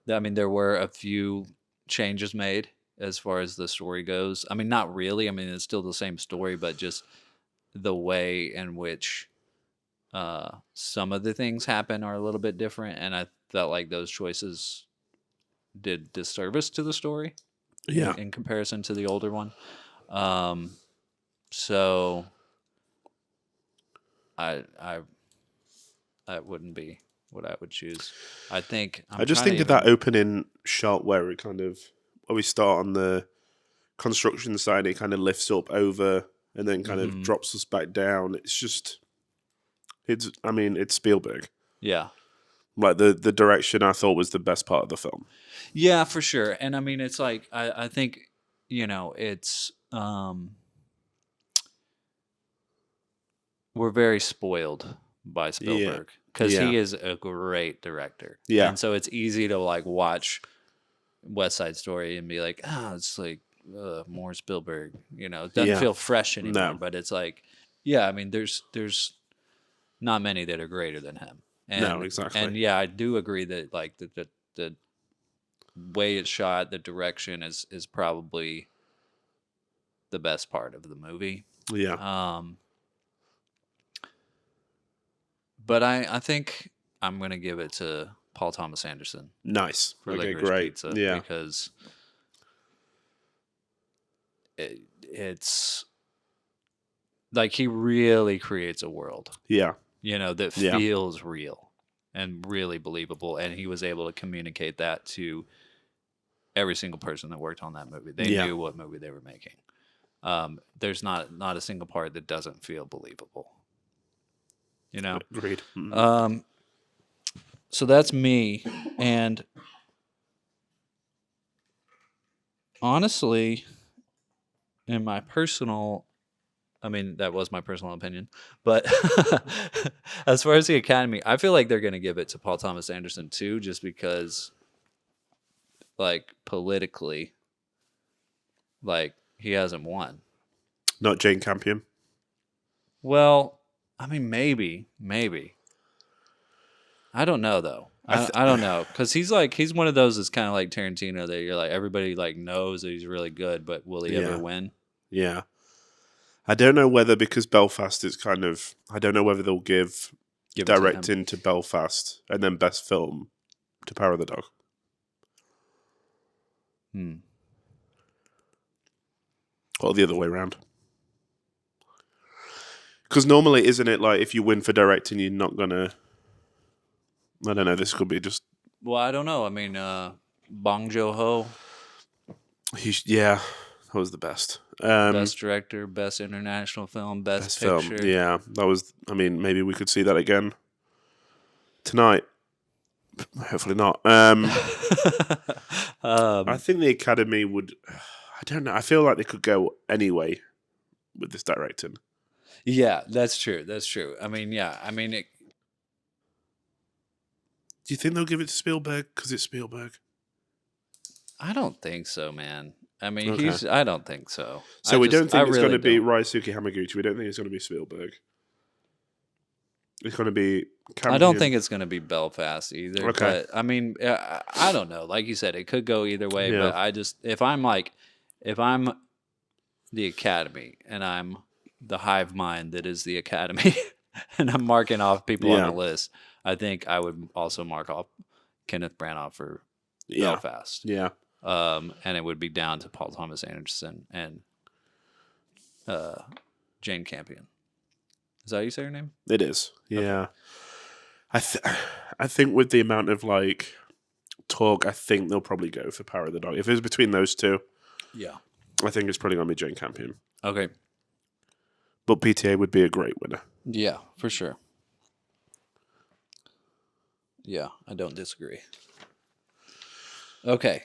I mean, there were a few changes made as far as the story goes. I mean, not really. I mean, it's still the same story, but just the way in which some of the things happen are a little bit different, and I felt like those choices did disservice to the story. Yeah. In comparison to the older one. So I that wouldn't be what I would choose. I think I just think of that opening shot where it kind of where we start on the construction side, it kind of lifts up over and then kind of drops us back down. It's just it's Spielberg. Yeah. Like the direction I thought was the best part of the film. Yeah, for sure. And I mean it's like I think, it's we're very spoiled by Spielberg because he is a great director. Yeah. And so it's easy to like watch West Side Story and be like, it's like more Spielberg, it doesn't feel fresh anymore, but it's like, I mean, there's not many that are greater than him. And, no, exactly. And I do agree that like the way it's shot, the direction is probably the best part of the movie. Yeah. But I think I'm gonna give it to Paul Thomas Anderson. Nice. For okay, Licorice great. Pizza, yeah. Because it's like he really creates a world. Yeah. That feels real and really believable, and he was able to communicate that to every single person that worked on that movie. They knew what movie they were making. There's not a single part that doesn't feel believable. Agreed. So that's me, and honestly, in my personal, I mean, that was my personal opinion, but as far as the Academy, I feel like they're going to give it to Paul Thomas Anderson too, just because, like, politically, like, he hasn't won. Not Jane Campion. Well, I mean, maybe. I don't know though. I don't know, because he's one of those that's kind of like Tarantino that you're like everybody like knows that he's really good, but will he ever win? Yeah, I don't know whether because Belfast is kind of I don't know whether they'll give directing to Belfast and then best film to Power of the Dog. Or the other way around. Because normally, isn't it like if you win for directing, you're not gonna. I don't know. This could be just. Well, I don't know. I mean, Bong Joon-ho. That was the best. Best director, best international film, best picture. Film. Yeah, that was. I mean, maybe we could see that again tonight. Hopefully not. I think the Academy would. I don't know. I feel like they could go anyway with this directing. Yeah, that's true. I mean, Do you think they'll give it to Spielberg because it's Spielberg? I don't think so, man. I mean, I don't think so. So we don't think it's going to be Ryosuke Hamaguchi. We don't think it's going to be Spielberg. It's going to be Cameron. I don't think it's going to be Belfast either. Okay. But, I mean, I don't know. Like you said, it could go either way. Yeah. But if I'm the Academy and I'm the hive mind that is the Academy and I'm marking off people on the list, I think I would also mark off Kenneth Branagh for Belfast. Yeah. And it would be down to Paul Thomas Anderson and Jane Campion. Is that how you say her name? It is. Yeah. Okay. I think with the amount of like talk, I think they'll probably go for Power of the Dog. If it was between those two, I think it's probably going to be Jane Campion. Okay. But PTA would be a great winner. Yeah, for sure. Yeah, I don't disagree. Okay.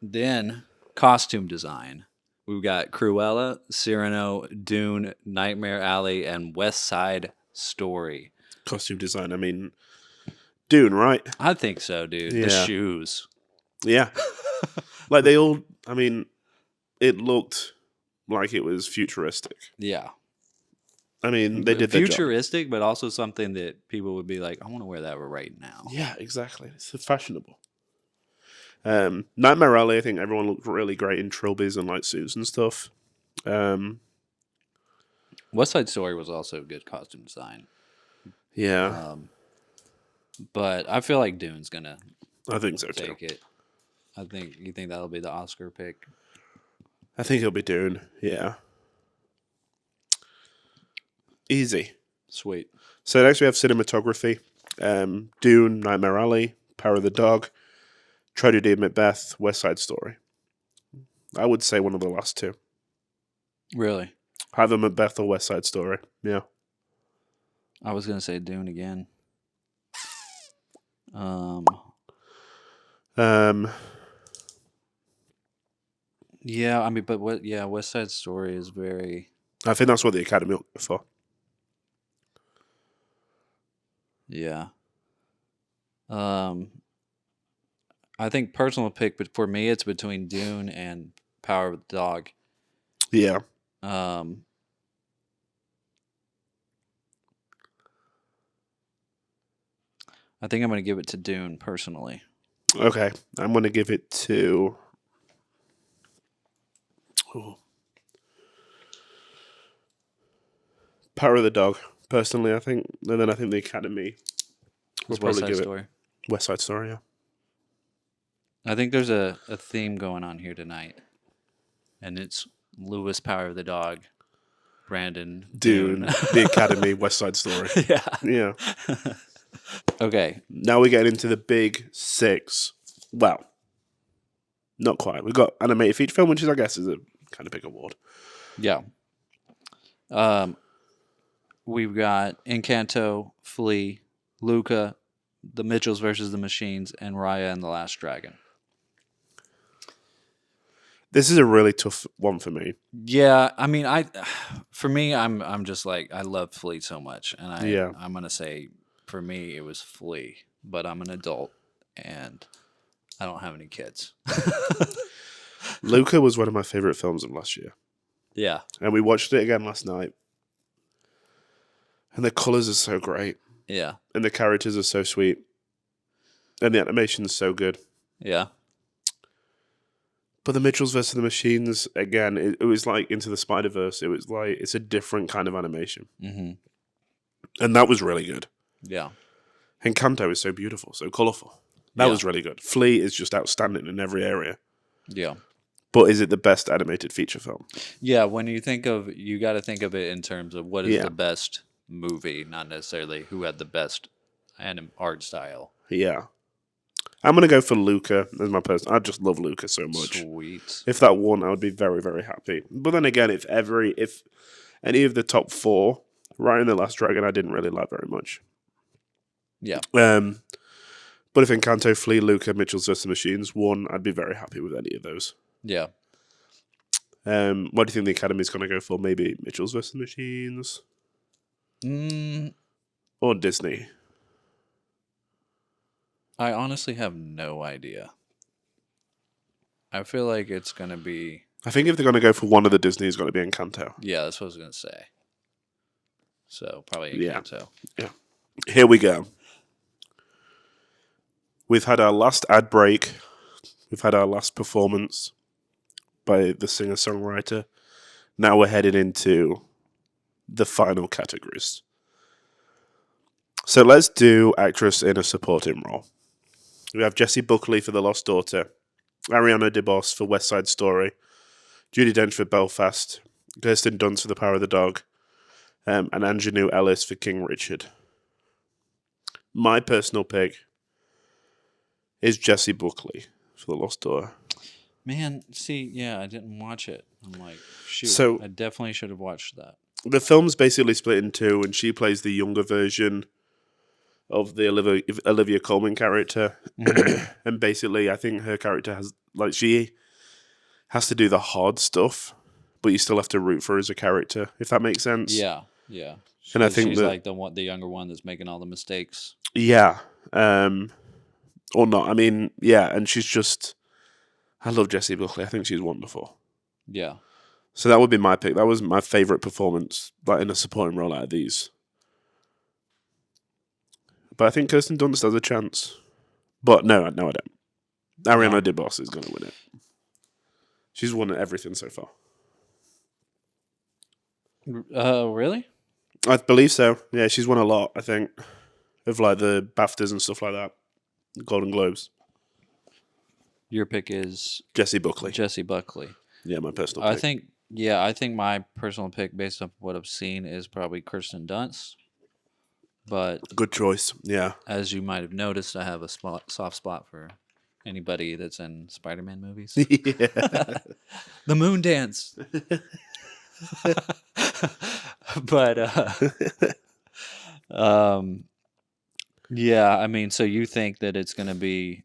Then, costume design. We've got Cruella, Cyrano, Dune, Nightmare Alley, and West Side Story. Costume design, I mean, Dune, right? I think so, dude. Yeah. The shoes. Yeah. Like they all, I mean, it looked like it was futuristic. Yeah. I mean, they did futuristic, but also something that people would be like, I want to wear that right now. Yeah, exactly. It's fashionable. Nightmare Alley, I think everyone looked really great in trilbies and like suits and stuff. West Side Story was also good costume design. Yeah, But I feel like Dune's gonna I think so too. take it. You think that'll be the Oscar pick? I think he'll be Dune. Yeah, easy. Sweet. So next we have cinematography. Dune, Nightmare Alley, Power of the Dog, Tragedy of Macbeth, West Side Story. I would say one of the last two. Really? Either Macbeth or West Side Story. Yeah. I was gonna say Dune again. Yeah, I mean, but what? Yeah, West Side Story is very. I think that's what the Academy will go for. Yeah. I think personal pick, but for me, it's between Dune and Power of the Dog. Yeah. I think I'm going to give it to Dune personally. Okay. I'm going to give it to... Ooh. Power of the Dog, personally, I think. And then I think the Academy will It's West probably Side give Story. it West Side Story, yeah. I think there's a theme going on here tonight, and it's Lewis, Power of the Dog, Brandon, Dune, the Academy, West Side Story. Yeah. Yeah. Okay. Now we get into the big six. Well, not quite. We've got animated feature film, which is, I guess, is a kind of big award. Yeah. We've got Encanto, Flea, Luca, The Mitchells versus the Machines, and Raya and the Last Dragon. This is a really tough one for me. Yeah, I mean, for me, I'm just like, I love Flea so much, and I'm gonna say for me it was Flea, but I'm an adult and I don't have any kids. Luca was one of my favorite films of last year. Yeah, and we watched it again last night, and the colors are so great. Yeah, and the characters are so sweet, and the animation is so good. Yeah. But the Mitchells versus the Machines, again, it was like Into the Spider-Verse. It was like, it's a different kind of animation. Mm-hmm. And that was really good. Yeah. Encanto is so beautiful, so colourful. That was really good. Flea is just outstanding in every area. Yeah. But is it the best animated feature film? Yeah, when you think of, you got to think of it in terms of what is the best movie, not necessarily who had the best art style. Yeah. I'm going to go for Luca as my person. I just love Luca so much. Sweet. If that won, I would be very, very happy. But then again, if any of the top four, Raya and the Last Dragon, I didn't really like very much. Yeah. But if Encanto, Flea, Luca, Mitchells vs. Machines won, I'd be very happy with any of those. Yeah. What do you think the Academy's going to go for? Maybe Mitchells vs. Machines? Or Disney? I honestly have no idea. I feel like it's going to be... I think if they're going to go for one of the Disney, it's going to be Encanto. Yeah, that's what I was going to say. So, probably Encanto. Yeah. Here we go. We've had our last ad break. We've had our last performance by the singer-songwriter. Now we're headed into the final categories. So let's do actress in a supporting role. We have Jessie Buckley for The Lost Daughter, Ariana DeBose for West Side Story, Judi Dench for Belfast, Kirsten Dunst for The Power of the Dog, and Anjanou Ellis for King Richard. My personal pick is Jessie Buckley for The Lost Daughter. Man, see, yeah, I didn't watch it. I'm like, shoot, So, I definitely should have watched that. The film's basically split in two, and she plays the younger version of the Olivia Colman character. And basically, I think her character she has to do the hard stuff, but you still have to root for her as a character, if that makes sense. Yeah, yeah. And I think she's like the younger one that's making all the mistakes. Yeah. Or not. I mean, yeah, and she's just... I love Jessie Buckley. I think she's wonderful. Yeah. So that would be my pick. That was my favourite performance, like in a supporting role out of these. But I think Kirsten Dunst has a chance. But no, I don't. Ariana DeBose is going to win it. She's won everything so far. Really? I believe so. Yeah, she's won a lot, I think, of like the BAFTAs and stuff like that. Golden Globes. Your pick is Jessie Buckley. Jessie Buckley. Yeah, my personal pick. I think my personal pick, based on what I've seen, is probably Kirsten Dunst. But good choice. Yeah. As you might have noticed, I have a soft spot for anybody that's in Spider-Man movies. Yeah. The Moon Dance. But yeah, I mean, so you think that it's going to be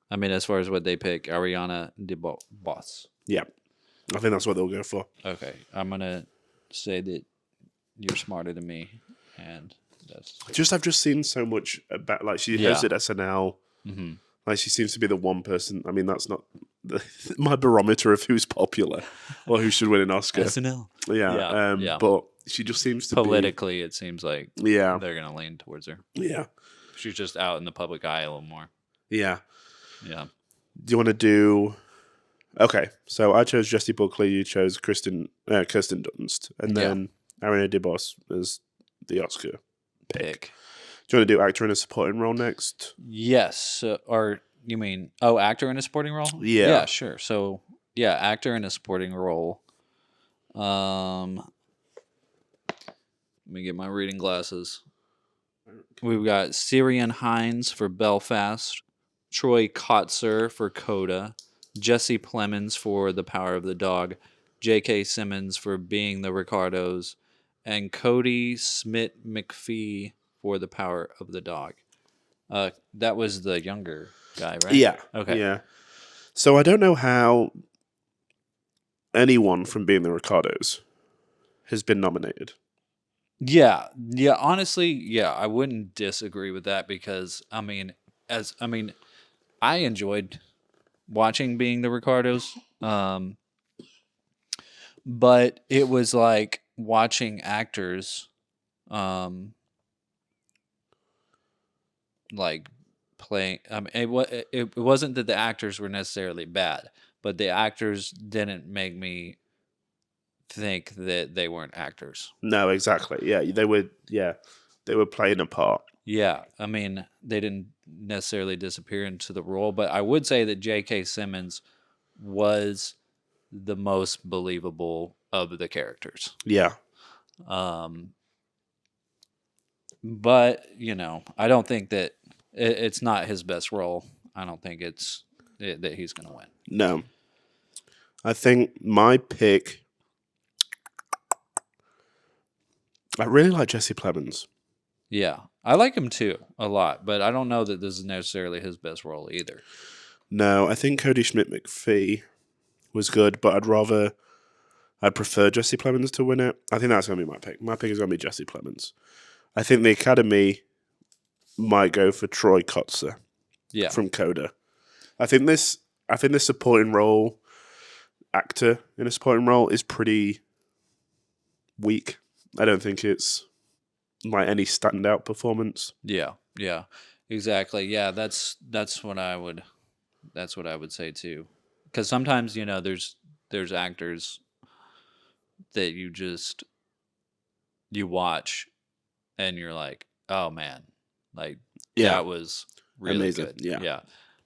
I mean, as far as what they pick, Ariana DeBose. Yeah. I think that's what they'll go for. Okay. I'm going to say that you're smarter than me, and I've just seen so much about, like, she hosted SNL. Mm-hmm. Like, she seems to be the one person. I mean, that's not my barometer of who's popular or who should win an Oscar. SNL. Yeah. But she just seems to politically, it seems like they're going to lean towards her. Yeah. She's just out in the public eye a little more. Yeah. Yeah. Do you want to do... Okay, so I chose Jessie Buckley, you chose Kirsten Dunst, and then Ariana DeBose as the Oscar pick. Do you want to do actor in a supporting role next? Yes. Or you mean, actor in a supporting role? Yeah. Yeah, sure. So, yeah, actor in a supporting role. Let me get my reading glasses. We've got Ciarán Hinds for Belfast, Troy Kotsur for Coda, Jesse Plemons for The Power of the Dog, J.K. Simmons for Being the Ricardos, and Cody Smith-McPhee for The Power of the Dog. That was the younger guy, right? Yeah. Okay. Yeah. So I don't know how anyone from Being the Ricardos has been nominated. Yeah. Honestly, I wouldn't disagree with that because I enjoyed watching Being the Ricardos, but it was like watching actors, like playing. It wasn't that the actors were necessarily bad, but the actors didn't make me think that they weren't actors. No, exactly. Yeah, they were playing a part. Yeah, I mean, they didn't necessarily disappear into the role, but I would say that J.K. Simmons was the most believable of the characters. Yeah. But, I don't think that it's not his best role. I don't think that he's going to win. No. I think my pick... I really like Jesse Plemons. Yeah, I like him too a lot, but I don't know that this is necessarily his best role either. No, I think Cody Smith-McPhee was good, but I'd prefer Jesse Plemons to win it. I think that's going to be my pick. My pick is going to be Jesse Plemons. I think the Academy might go for Troy Kotsur from Coda. I think this supporting role, actor in a supporting role, is pretty weak. I don't think it's like any standout performance. Yeah, exactly. Yeah, that's what I would say too. Because sometimes there's actors that you watch and you're like, oh man, like that was really amazing. Good. Yeah.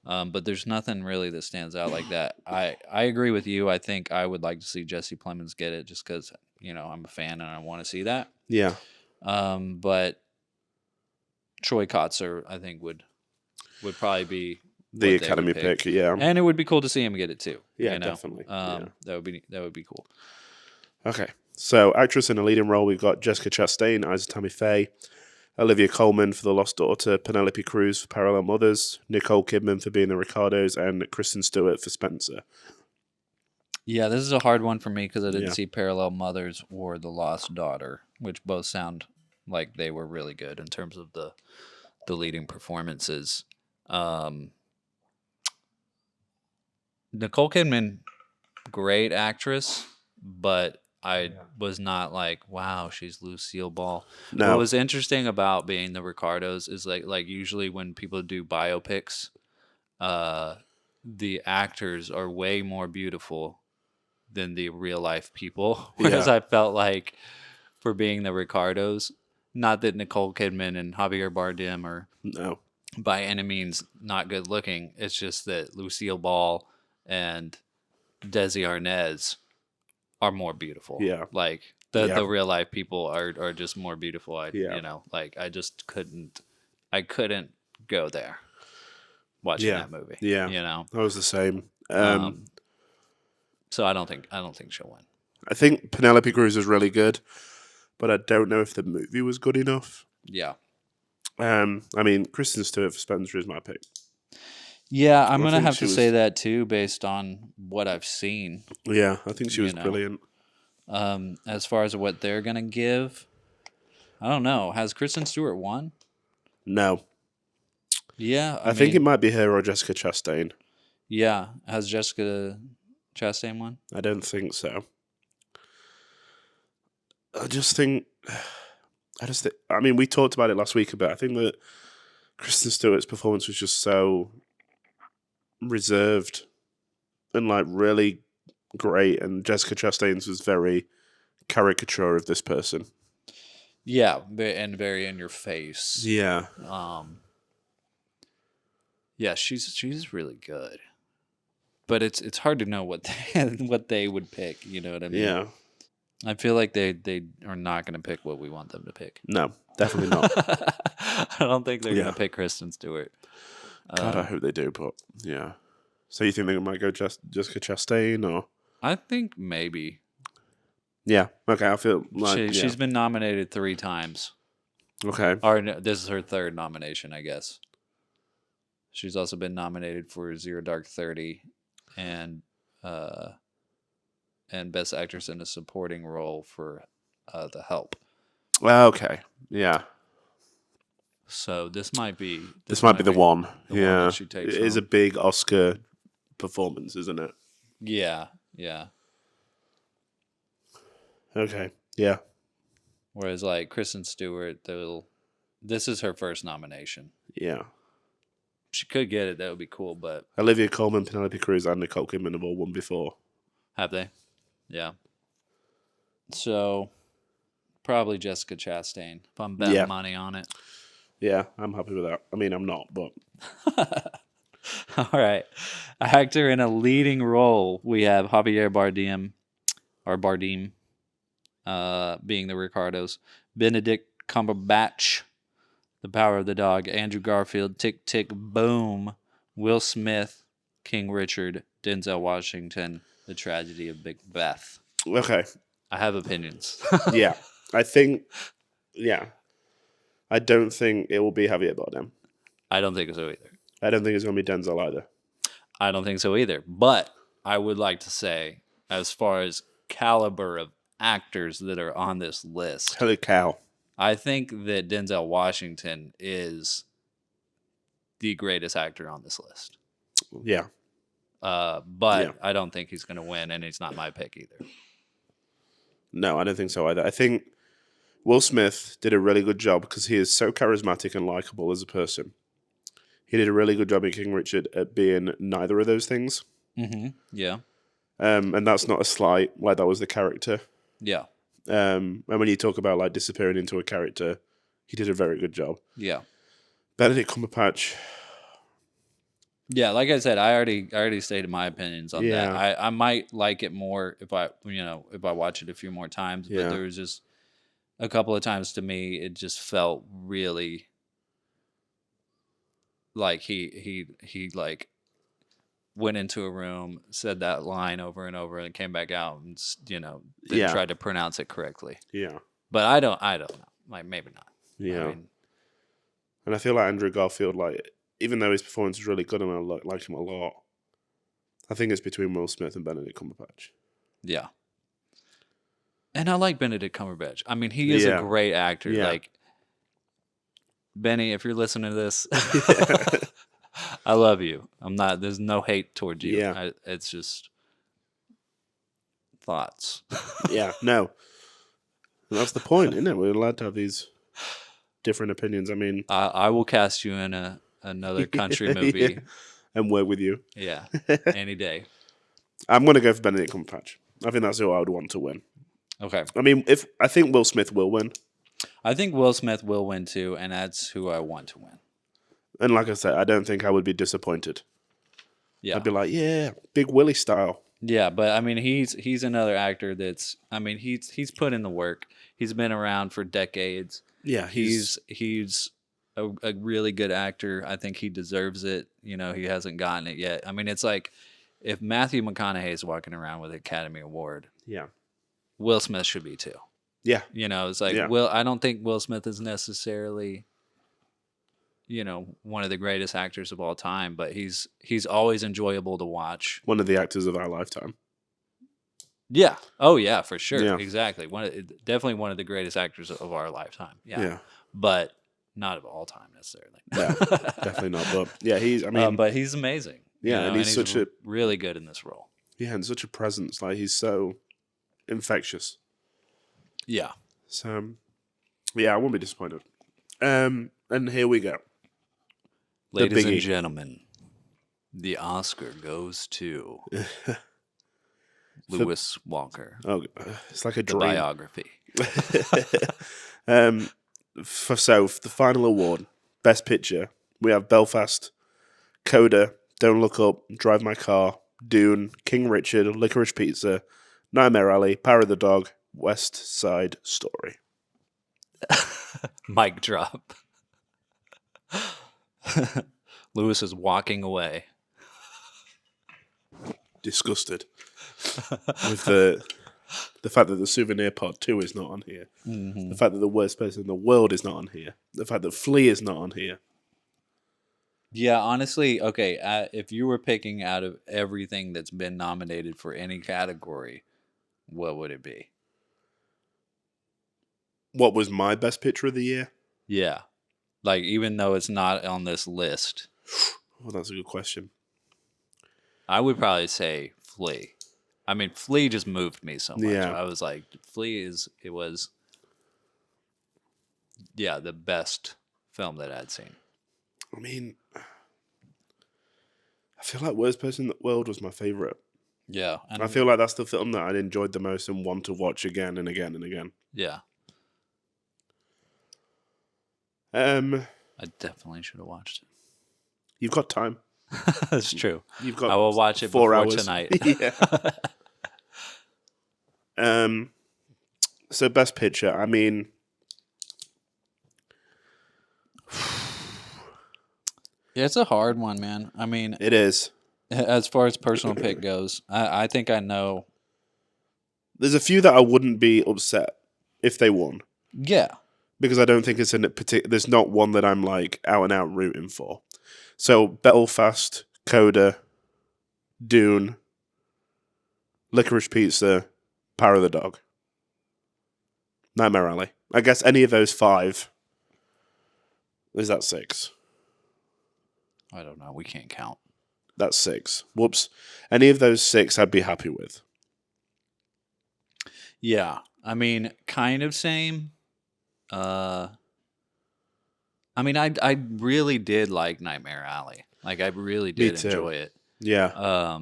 But there's nothing really that stands out like that. I agree with you. I think I would like to see Jesse Plemons get it just because I'm a fan and I want to see that. Yeah. But Troy Kotsur, I think, would probably be the Academy pick. Yeah, and it would be cool to see him get it too. Yeah, definitely. That would be cool. Okay, so actress in a leading role, we've got Jessica Chastain, Isa Tammy Faye, Olivia Colman for The Lost Daughter, Penelope Cruz for Parallel Mothers, Nicole Kidman for Being the Ricardos, and Kristen Stewart for Spencer. Yeah, this is a hard one for me because I didn't see Parallel Mothers or The Lost Daughter, which both sound like they were really good in terms of the leading performances. Nicole Kidman, great actress, but I was not like, wow, she's Lucille Ball. No. What was interesting about Being the Ricardos is like usually when people do biopics, the actors are way more beautiful than the real life people. Whereas I felt like for being the Ricardos, not that Nicole Kidman and Javier Bardem are by any means not good looking. It's just that Lucille Ball and Desi Arnaz are more beautiful. Yeah. Like the real life people are just more beautiful. You know, like I couldn't go there watching that movie. Yeah. You know. I was the same. So I don't think she'll win. I think Penelope Cruz is really good, but I don't know if the movie was good enough. Yeah. I mean, Kristen Stewart for Spencer is my pick. Yeah, I'm going to have to say that too, based on what I've seen. Yeah, I think she was brilliant. As far as what they're going to give, I don't know. Has Kristen Stewart won? No. Yeah. I think it might be her or Jessica Chastain. Yeah. Has Jessica Chastain won? I don't think so. I mean, we talked about it last week a bit. I think that Kristen Stewart's performance was just so reserved and like really great, and Jessica Chastain's was very caricature of this person. Yeah, and very in your face. Yeah. Yeah, she's really good. But it's hard to know what they would pick, you know what I mean? Yeah. I feel like they are not going to pick what we want them to pick. No, definitely not. I don't think they're going to pick Kristen Stewart. God, I hope they do, but yeah. So you think they might go Jessica Chastain, or? I think maybe. Yeah. Okay. I feel like she's been nominated 3 times. Okay. Or no, this is her 3rd nomination, I guess. She's also been nominated for Zero Dark 30 and Best Actress in a Supporting Role for The Help. Okay. Yeah. So this might be the one. Yeah. One she takes it is a big Oscar performance, isn't it? Yeah. Yeah. Okay. Yeah. Whereas like Kristen Stewart, this is her first nomination. Yeah. She could get it. That would be cool. But Olivia Colman, Penelope Cruz, and Nicole Kidman have all won before. Have they? Yeah. So probably Jessica Chastain if I'm betting money on it. Yeah, I'm happy with that. I mean, I'm not, but. All right. Actor in a leading role, we have Javier Bardem, being the Ricardos, Benedict Cumberbatch, The Power of the Dog, Andrew Garfield, Tick, Tick, Boom, Will Smith, King Richard, Denzel Washington, The Tragedy of Big Beth. Okay. I have opinions. Yeah. I think, I don't think it will be Javier Bardem. I don't think so either. I don't think it's going to be Denzel either. I don't think so either. But I would like to say, as far as caliber of actors that are on this list, Holy cow. I think that Denzel Washington is the greatest actor on this list. Yeah. But I don't think he's going to win, and he's not my pick either. No, I don't think so either. I think Will Smith did a really good job because he is so charismatic and likable as a person. He did a really good job in King Richard at being neither of those things. Mm-hmm. Yeah. And that's not a slight, like that was the character. Yeah. And when you talk about like disappearing into a character, he did a very good job. Yeah. Benedict Cumberbatch. Yeah, like I said, I already stated my opinions on that. I might like it more if I watch it a few more times. But there was just a couple of times to me it just felt really like he like went into a room, said that line over and over, and came back out and tried to pronounce it correctly. Yeah, but I don't know. Like maybe not. Yeah, and I feel like Andrew Garfield, like even though his performance is really good and I like him a lot, I think it's between Will Smith and Benedict Cumberbatch. Yeah, and I like Benedict Cumberbatch. I mean, he is a great actor. Yeah. Like Benny, if you're listening to this. I love you. I'm not. There's no hate towards you. Yeah. It's just thoughts. Yeah. No. That's the point, isn't it? We're allowed to have these different opinions. I mean, I will cast you in another country movie. and work with you. Yeah, any day. I'm going to go for Benedict Cumberbatch. I think that's who I would want to win. Okay. I mean, I think Will Smith will win. I think Will Smith will win too, and that's who I want to win. And like I said, I don't think I would be disappointed. Yeah. I'd be like, yeah, Big Willie style. Yeah, but I mean, he's another actor that's. I mean, he's put in the work. He's been around for decades. Yeah, he's a really good actor. I think he deserves it. You know, he hasn't gotten it yet. I mean, it's like if Matthew McConaughey is walking around with an Academy Award, yeah, Will Smith should be too. Yeah, you know, it's like I don't think Will Smith is necessarily, you know, one of the greatest actors of all time, but he's always enjoyable to watch. One of the actors of our lifetime. Yeah. Oh yeah, for sure. Yeah. Exactly. Definitely one of the greatest actors of our lifetime. Yeah. Yeah. But not of all time necessarily. Yeah, definitely not. But yeah, but he's amazing. Yeah, you know, and he's such a really good in this role. Yeah, and such a presence. Like he's so infectious. Yeah. So yeah, I won't be disappointed. And here we go. Ladies and gentlemen, the Oscar goes to Lewis Walker. Oh, it's like a the dream. Biography. So the final award, Best Picture, we have Belfast, Coda, Don't Look Up, Drive My Car, Dune, King Richard, Licorice Pizza, Nightmare Alley, Power of the Dog, West Side Story. Mic drop. Lewis is walking away. Disgusted with the fact that the Souvenir Pod 2 is not on here. Mm-hmm. The fact that the worst person in the world is not on here. The fact that Flea is not on here. Yeah, honestly, okay, if you were picking out of everything that's been nominated for any category, what would it be? What was my best picture of the year? Yeah. Like, even though it's not on this list. Well, that's a good question. I would probably say Flea. I mean, Flea just moved me so much. Yeah. I was like, Flea was the best film that I'd seen. I mean, I feel like Worst Person in the World was my favorite. Yeah. And I feel like that's the film that I'd enjoyed the most and want to watch again and again and again. Yeah. I definitely should have watched it. You've got time. That's true. You've got I will watch it 4 before hours tonight. Yeah. So Best Picture, I mean, yeah, it's a hard one, man. I mean, it is. As far as personal pick goes, I think I know. There's a few that I wouldn't be upset if they won. Yeah. Because I don't think it's in a particular. There's not one that I'm like out and out rooting for. So Belfast, Coda, Dune, Licorice Pizza, Power of the Dog, Nightmare Alley. I guess any of those 5. Is that 6? I don't know. We can't count. That's 6. Whoops. Any of those 6 I'd be happy with. Yeah. I mean, kind of same. I mean, I really did like Nightmare Alley. Like, I really did enjoy it. Yeah.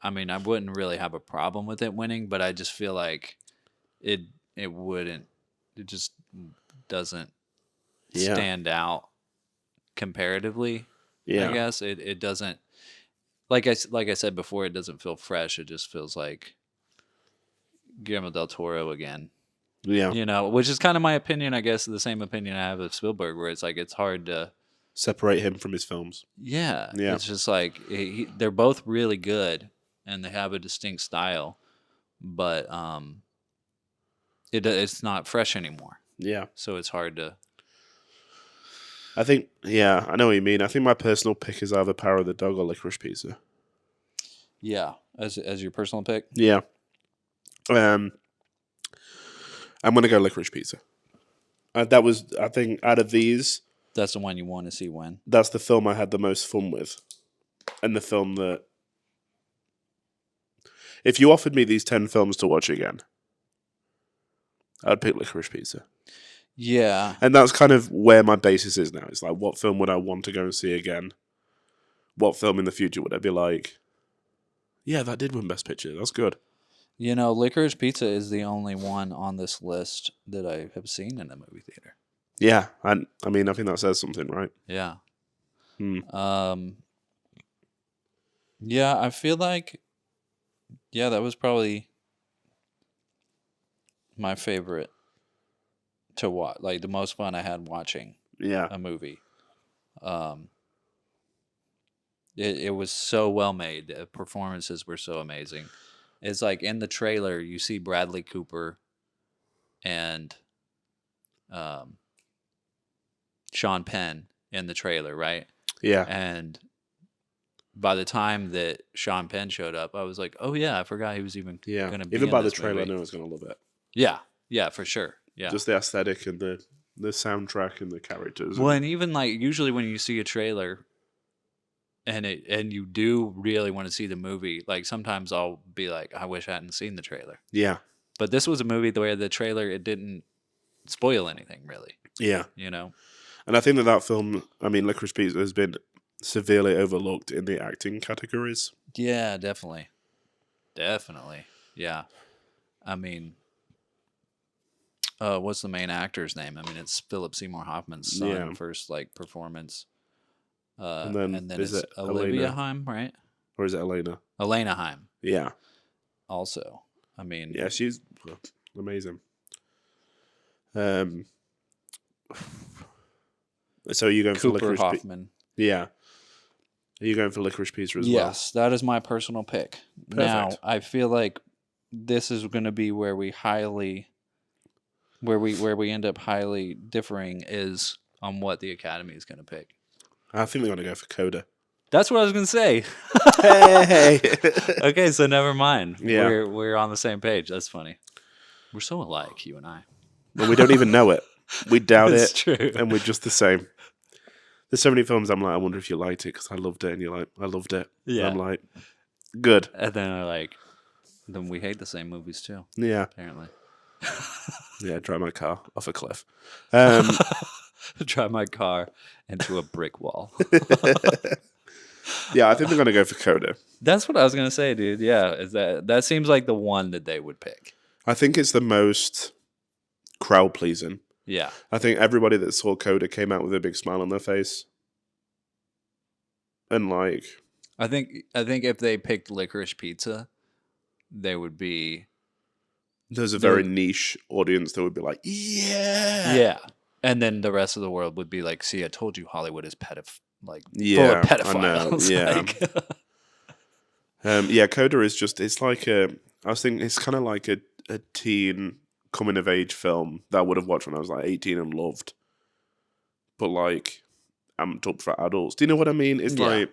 I mean, I wouldn't really have a problem with it winning, but I just feel like it wouldn't. It just doesn't stand out comparatively. Yeah. I guess it doesn't. Like I said before, it doesn't feel fresh. It just feels like Guillermo del Toro again. Yeah. You know, which is kind of my opinion, I guess, the same opinion I have of Spielberg, where it's like it's hard to separate him from his films. Yeah. It's just like they're both really good and they have a distinct style, but it's not fresh anymore. Yeah. So it's hard to. I think, yeah, I know what you mean. I think my personal pick is either Power of the Dog or Licorice Pizza. Yeah, as your personal pick? Yeah. I'm going to go Licorice Pizza. That was, I think, out of these... That's the one you want to see win. That's the film I had the most fun with. And the film that... If you offered me these 10 films to watch again, I'd pick Licorice Pizza. Yeah. And that's kind of where my basis is now. It's like, what film would I want to go and see again? what film in the future would I be like, yeah, that did win Best Picture. That's good. You know, Licorice Pizza is the only one on this list that I have seen in a movie theater. Yeah, and I mean, I think that says something, right? Yeah. Hmm. Yeah, I feel like, yeah, that was probably my favorite to watch. Like the most fun I had watching Yeah. a movie. It was so well made. The performances were so amazing. It's like in the trailer, you see Bradley Cooper and Sean Penn in the trailer, right? Yeah. And by the time that Sean Penn showed up, I was like, "Oh yeah, I forgot he was even going to be." Even in by the this trailer, movie. I knew I was going to love it. Yeah, for sure. Yeah, Just the aesthetic and the soundtrack and the characters. well, and even like usually when you see a trailer, and you do really want to see the movie, like sometimes I'll be like, "I wish I hadn't seen the trailer." Yeah. But this was a movie where the trailer it didn't spoil anything really. Yeah. You know. And I think that film, I mean, Licorice Pizza has been severely overlooked in the acting categories. Yeah, definitely. Yeah. I mean, what's the main actor's name? I mean, it's Philip Seymour Hoffman's son, first like performance. And then is it's it Olivia Elena? Haim, right? Or is it Elena? Elena Haim. Yeah. Also, I mean, Yeah, she's amazing. So are you going for Cooper Licorice Hoffman. Yeah. Are you going for Licorice Pizza as well? Yes, that is my personal pick. Perfect. Now, I feel like this is going to be where we end up highly differing is on what the Academy is going to pick. I think they're going to go for Coda. That's what I was going to say. Hey! Okay, so never mind. Yeah. We're on the same page. That's funny. We're so alike, you and I. Well, we don't even know it. We doubt It's it. true. And we're just the same. There's so many films I'm like, I wonder if you liked it because I loved it. And you're like, I loved it. Yeah. And I'm like, good. And then they're like, then we hate the same movies too, Yeah. apparently. Yeah, drive my car off a cliff. Drive my car into a brick wall. Yeah, I think they're going to go for Coda. That's what I was going to say, dude. Yeah, is that seems like the one that they would pick. I think it's the most crowd pleasing. Yeah. I think everybody that saw Coda came out with a big smile on their face. And like, I think if they picked Licorice Pizza, they would be. there's a very niche audience that would be like, yeah. Yeah. And then the rest of the world would be like, see, I told you Hollywood is full of Yeah, pedophiles. I know. Yeah. Like- Yeah, Coda is just, it's like I was thinking, it's kind of like a teen coming of age film that I would have watched when I was like 18 and loved. But like, amped up for adults. Do you know what I mean? It's like,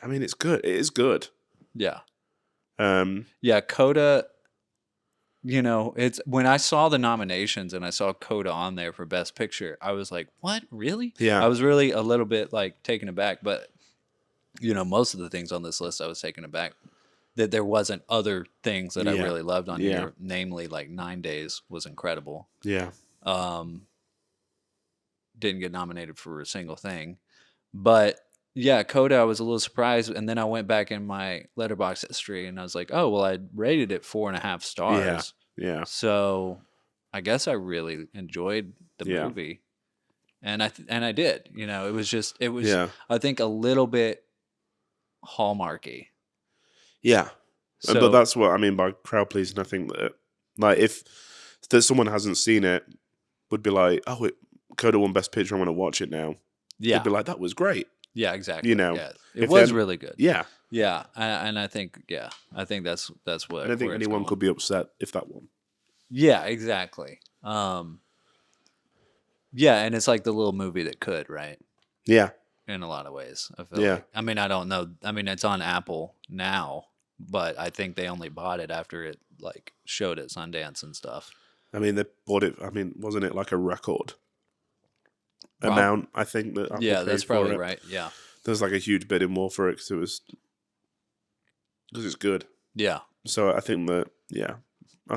I mean, it's good. It is good. Yeah. Yeah, Coda, you know, it's when I saw the nominations and I saw Coda on there for Best Picture, I was like, what? Really? Yeah. I was really a little bit like taken aback, but you know, most of the things on this list I was taken aback that there wasn't other things that I really loved on here, namely like 9 Days was incredible. Yeah. Didn't get nominated for a single thing. But yeah, Coda, I was a little surprised. And then I went back in my Letterboxd history and I was like, oh, well, I rated it 4.5 stars. Yeah. So I guess I really enjoyed the movie. And I did. You know, it was I think a little bit Hallmarky. Yeah. So, but that's what I mean by crowd pleasing. I think that, like, if there's someone hasn't seen it, would be like, oh, Coda won Best Picture, I'm going to watch it now. Yeah. They'd be like, that was great. Yeah, exactly. You know, yeah. It was really good. Yeah. Yeah. And I think, I think that's what I don't think anyone could be upset if that won. Yeah, exactly. Yeah, and it's like the little movie that could, right? Yeah. In a lot of ways. I feel like. I mean, I don't know. I mean, it's on Apple now, but I think they only bought it after it like showed at Sundance and stuff. I mean, they bought it. I mean, wasn't it like a record amount? I think that. Apple that's paid for probably it. right. Yeah. There's like a huge bidding war for it because it's good. Yeah. So I think that I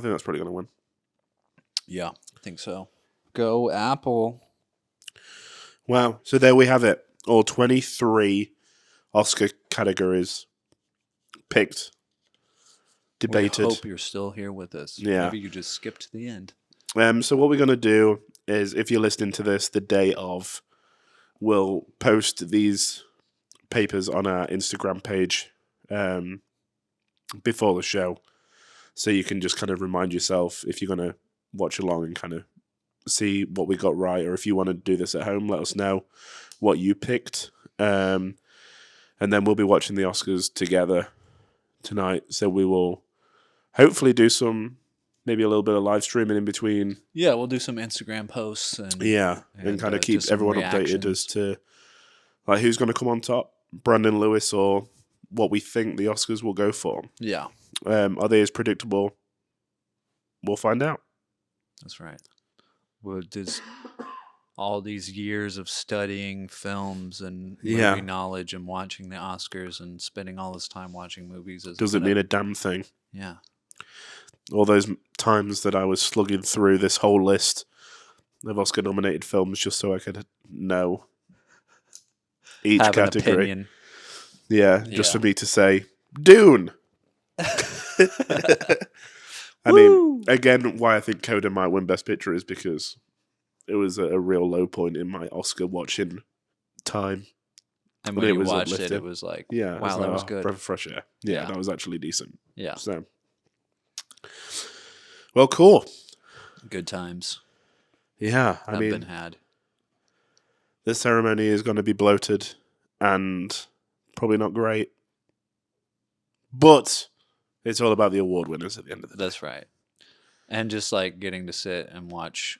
think that's probably going to win. Yeah, I think so. Go Apple. Wow. So there we have it. all 23 Oscar categories picked, debated. We hope you're still here with us. Yeah. Maybe you just skipped to the end. So what we're going to do is, if you're listening to this the day of, we'll post these papers on our Instagram page before the show. So you can just kind of remind yourself, if you're going to watch along and kind of see what we got right, or if you want to do this at home, let us know what you picked. And then we'll be watching the Oscars together tonight. So we will hopefully do maybe a little bit of live streaming in between. Yeah, we'll do some Instagram posts and kind of keep everyone updated as to like who's going to come on top, Brandon Lewis, or what we think the Oscars will go for. Yeah. Are they as predictable? We'll find out. That's right. Well, does all these years of studying films and movie knowledge and watching the Oscars and spending all this time watching movies doesn't mean a damn thing. Yeah. All those times that I was slugging through this whole list of Oscar-nominated films just so I could know each Have category. An opinion. Yeah, just for me to say, Dune! I mean, again, why I think Coda might win Best Picture is because it was a real low point in my Oscar watching time. And when you watched it, it was like, wow, that was good. Breath of fresh air. Yeah, that was actually decent. Yeah. So, well, cool. Good times. Yeah, I mean, been had. This ceremony is going to be bloated and probably not great. But it's all about the award winners at the end of the day. That's right. And just like getting to sit and watch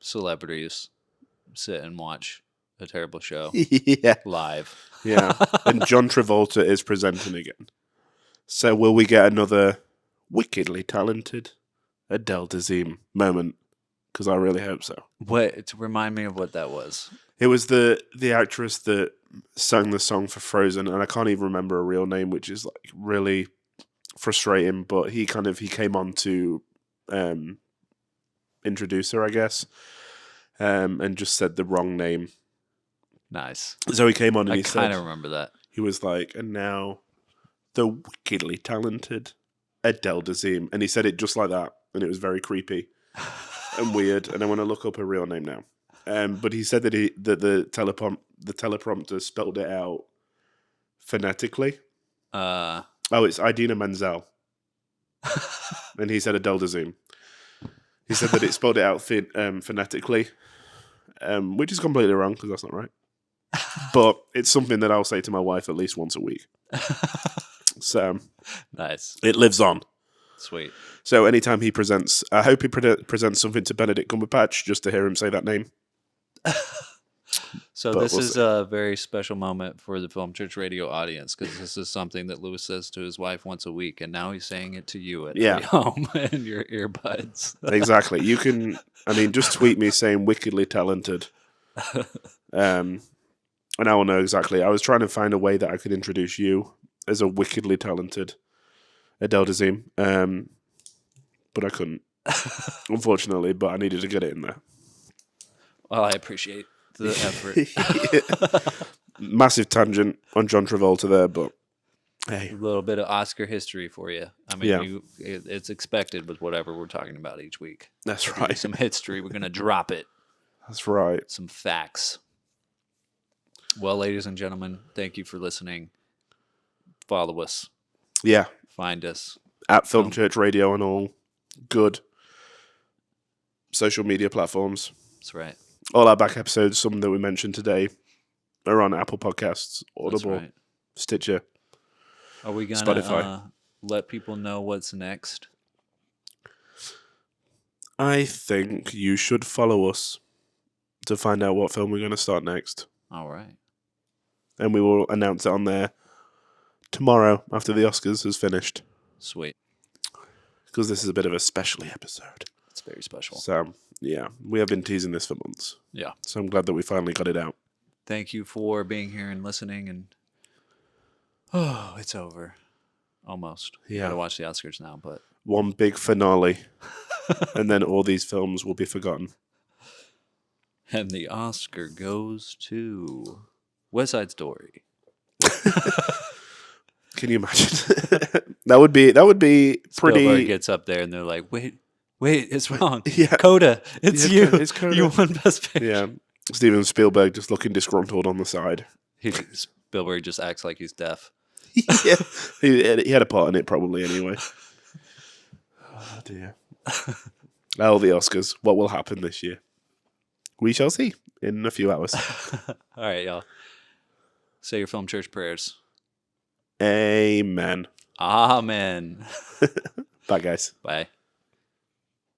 celebrities sit and watch a terrible show live. Yeah. And John Travolta is presenting again. So will we get another wickedly talented Adele Dazeem moment? Because I really hope so. What, to remind me of what that was. It was the actress that sang the song for Frozen, and I can't even remember a real name, which is like really frustrating. But he came on to introduce her, I guess, and just said the wrong name. Nice. So he came on and he said, I kind of remember that. He was like, and now the wickedly talented Adele Dazeem, and he said it just like that, and it was very creepy and weird. And I want to look up her real name now. But he said that the teleprompter spelled it out phonetically. It's Idina Menzel. And he said Adele Dazeem. He said that it spelled it out phonetically, which is completely wrong because that's not right. But it's something that I'll say to my wife at least once a week. So nice. It lives on. Sweet. So anytime he presents, I hope he presents something to Benedict Cumberbatch just to hear him say that name. So this is a very special moment for the Film Church Radio audience because this is something that Louis says to his wife once a week, and now he's saying it to you at home in your earbuds. Exactly. You can, just tweet me saying wickedly talented. And I will know exactly. I was trying to find a way that I could introduce you as a wickedly talented Adele Dazeem, but I couldn't, unfortunately, but I needed to get it in there. Well, I appreciate the effort. Massive tangent on John Travolta there, but hey. A little bit of Oscar history for you. It's expected with whatever we're talking about each week. That's right. Some history. We're going to drop it. That's right. Some facts. Well, ladies and gentlemen, thank you for listening. Follow us. Yeah. Find us. At Film Church Radio on all good social media platforms. That's right. All our back episodes, some that we mentioned today, are on Apple Podcasts, Audible, Stitcher, Are we going Spotify. To let people know what's next? I think you should follow us to find out what film we're going to start next. All right. And we will announce it on there tomorrow after the Oscars has finished. Sweet. Because this is a bit of a special episode. It's very special. So, yeah, we have been teasing this for months. Yeah. So I'm glad that we finally got it out. Thank you for being here and listening. And it's over. Almost. Yeah. Gotta watch the Oscars now, but one big finale. And then all these films will be forgotten. And the Oscar goes to West Side Story. Can you imagine? that would be pretty. Spielberg gets up there and they're like, wait, it's wrong. Yeah. Coda, it's you. It's Coda. You won Best Picture. Yeah. Steven Spielberg just looking disgruntled on the side. Spielberg just acts like he's deaf. Yeah. He had a part in it probably anyway. Oh dear. Oh, the Oscars. What will happen this year? We shall see in a few hours. All right, y'all. Say your Film Church prayers. Amen. Amen. Bye, guys. Bye.